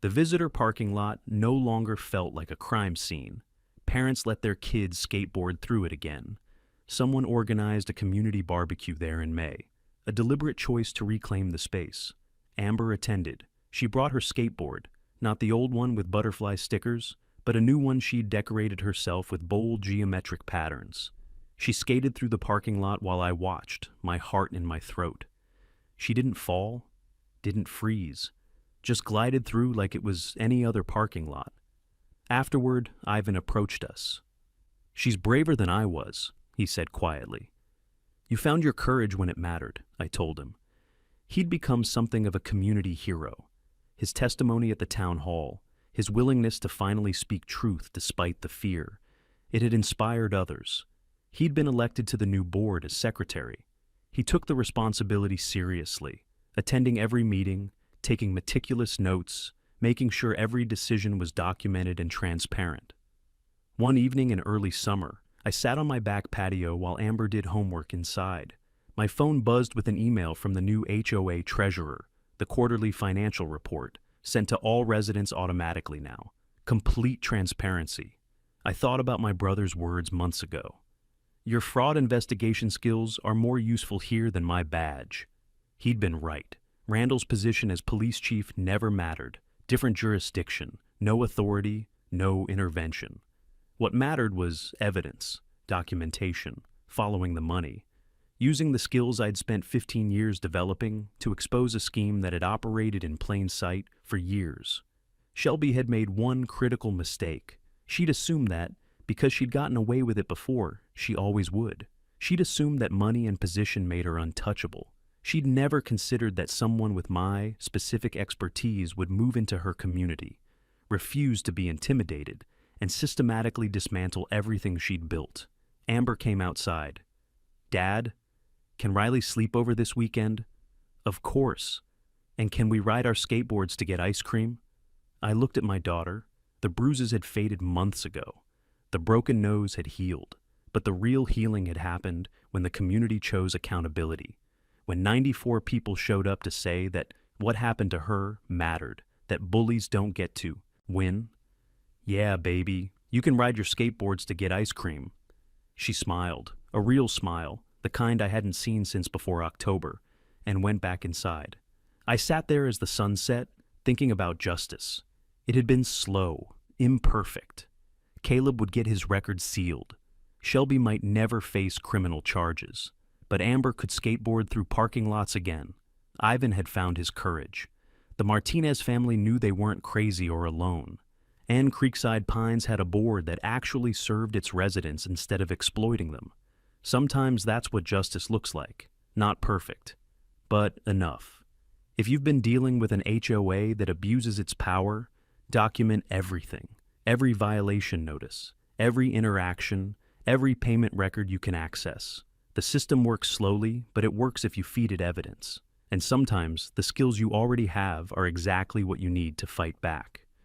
The visitor parking lot no longer felt like a crime scene. Parents let their kids skateboard through it again. Someone organized a community barbecue there in May, a deliberate choice to reclaim the space. Amber attended. She brought her skateboard, not the old one with butterfly stickers, but a new one she'd decorated herself with bold geometric patterns. She skated through the parking lot while I watched, my heart in my throat. She didn't fall, didn't freeze, just glided through like it was any other parking lot. Afterward, Ivan approached us. "She's braver than I was," he said quietly. "You found your courage when it mattered," I told him. He'd become something of a community hero. His testimony at the town hall, his willingness to finally speak truth despite the fear. It had inspired others. He'd been elected to the new board as secretary. He took the responsibility seriously, attending every meeting, taking meticulous notes, making sure every decision was documented and transparent. One evening in early summer, I sat on my back patio while Amber did homework inside. My phone buzzed with an email from the new HOA treasurer, the quarterly financial report, sent to all residents automatically now. Complete transparency. I thought about my brother's words months ago. Your fraud investigation skills are more useful here than my badge. He'd been right. Randall's position as police chief never mattered. Different jurisdiction, no authority, no intervention. What mattered was evidence, documentation, following the money, using the skills I'd spent 15 years developing to expose a scheme that had operated in plain sight for years. Shelby had made one critical mistake. She'd assumed that, because she'd gotten away with it before, she always would. She'd assumed that money and position made her untouchable. She'd never considered that someone with my specific expertise would move into her community, refuse to be intimidated, and systematically dismantle everything she'd built. Amber came outside. Dad, can Riley sleep over this weekend? Of course. And can we ride our skateboards to get ice cream? I looked at my daughter. The bruises had faded months ago. The broken nose had healed. But the real healing had happened when the community chose accountability. When 94 people showed up to say that what happened to her mattered, that bullies don't get to win. Yeah, baby, you can ride your skateboards to get ice cream. She smiled, a real smile, the kind I hadn't seen since before October, and went back inside. I sat there as the sun set, thinking about justice. It had been slow, imperfect. Caleb would get his record sealed. Shelby might never face criminal charges, but Amber could skateboard through parking lots again. Ivan had found his courage. The Martinez family knew they weren't crazy or alone. And Creekside Pines had a board that actually served its residents instead of exploiting them. Sometimes that's what justice looks like. Not perfect, but enough. If you've been dealing with an HOA that abuses its power, document everything. Every violation notice, every interaction, every payment record you can access. The system works slowly, but it works if you feed it evidence. And sometimes the skills you already have are exactly what you need to fight back.